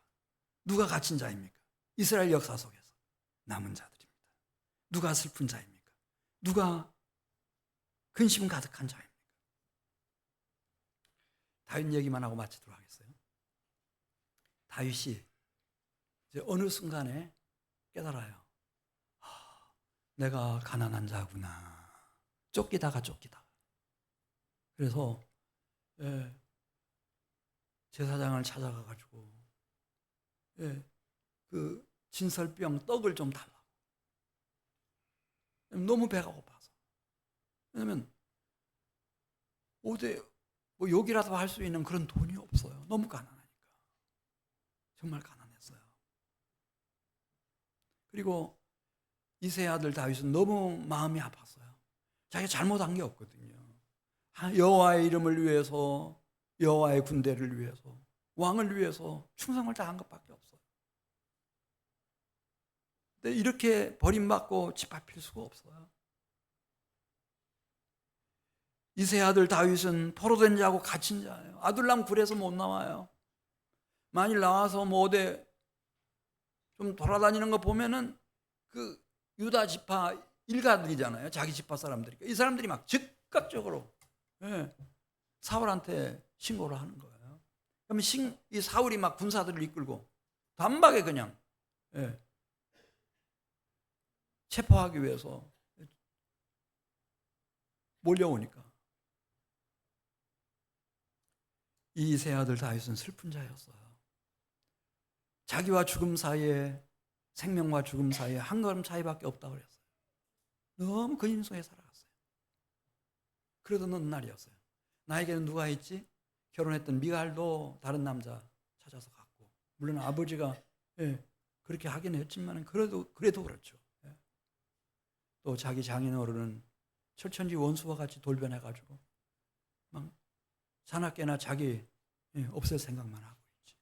누가 갇힌 자입니까? 이스라엘 역사 속에서 남은 자들입니다. 누가 슬픈 자입니까? 누가 근심 가득한 자입니까? 다윗 얘기만 하고 마치도록 하겠어요. 다윗이 이제 어느 순간에 깨달아요. 내가 가난한 자구나. 쫓기다가. 그래서 제사장을 찾아가가지고 그 진설병 떡을 좀 달라고. 너무 배가 고파서. 왜냐면 뭐 욕이라도 할 수 있는 그런 돈이 없어요. 너무 가난하니까. 정말 가난했어요. 그리고 이세 아들 다윗은 너무 마음이 아팠어요. 자기가 잘못한 게 없거든요. 여호와의 이름을 위해서, 여호와의 군대를 위해서, 왕을 위해서 충성을 다한 것밖에 없어요. 근데 이렇게 버림받고 짓밟힐 수가 없어요. 이세 아들 다윗은 포로된 자하고 갇힌 자예요. 아둘람 굴에서 못 나와요. 만일 나와서 뭐 어디 좀 돌아다니는 거 보면은 그 유다 지파 일가들이잖아요. 자기 지파 사람들이니까. 이 사람들이 막 즉각적으로 사울한테 신고를 하는 거예요. 그러면 이 사울이 막 군사들을 이끌고 단박에 그냥 체포하기 위해서 몰려오니까 이 세 아들 다윗은 슬픈 자였어요. 자기와 죽음 사이에, 생명과 죽음 사이에 한 걸음 차이밖에 없다고 그랬어요. 너무 근심 속에 살아갔어요. 그러던 어느 날이었어요. 나에게는 누가 있지? 결혼했던 미갈도 다른 남자 찾아서 갔고, 물론 아버지가 그렇게 하긴 했지만 그래도 그렇죠. 또 자기 장인어른은 철천지 원수와 같이 돌변해가지고 막 자나깨나 자기 없앨 생각만 하고 있지.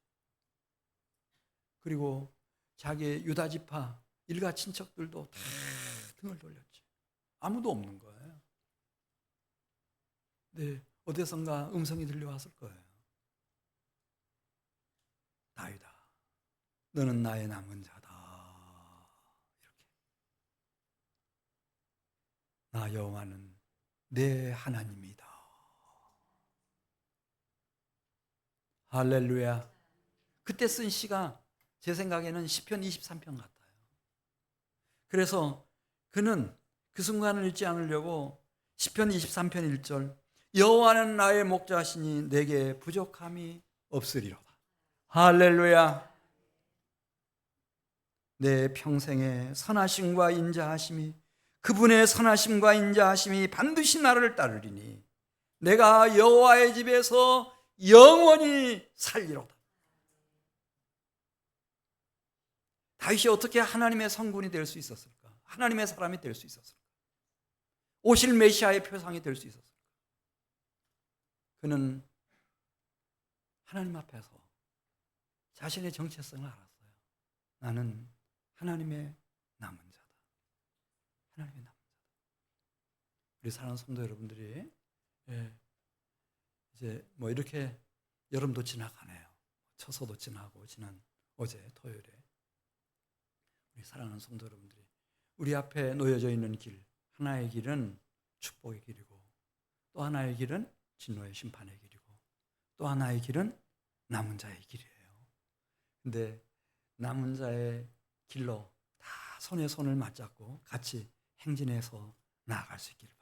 그리고 자기 유다 지파 일가 친척들도 다 등을 돌렸지. 아무도 없는 거예요. 근데 어디선가 음성이 들려왔을 거예요. 다윗아, 너는 나의 남은 자다. 이렇게. 나 여호와는 내 하나님이다. 할렐루야. 그때 쓴 시가 제 생각에는 시편 23편 같아요. 그래서 그는 그 순간을 잊지 않으려고 시편 23편 1절, 여호와는 나의 목자시니 내게 부족함이 없으리로다. 할렐루야. 내 평생의 선하심과 인자하심이, 그분의 선하심과 인자하심이 반드시 나를 따르리니 내가 여호와의 집에서 영원히 살리로다. 다윗이 어떻게 하나님의 성군이 될 수 있었을까? 하나님의 사람이 될 수 있었을까? 오실 메시아의 표상이 될 수 있었을까? 그는 하나님 앞에서 자신의 정체성을 알았어요. 나는 하나님의 남은 자다. 하나님의 남은 자다. 우리 사랑하는 성도 여러분들이 이제 뭐 이렇게 여름도 지나가네요. 처서도 지나고 지난 어제 토요일에 우리 사랑하는 성도 여러분들이 우리 앞에 놓여져 있는 길, 하나의 길은 축복의 길이고 또 하나의 길은 진노의 심판의 길이고 또 하나의 길은 남은 자의 길이에요. 근데 남은 자의 길로 다 손에 손을 맞잡고 같이 행진해서 나아갈 수 있기를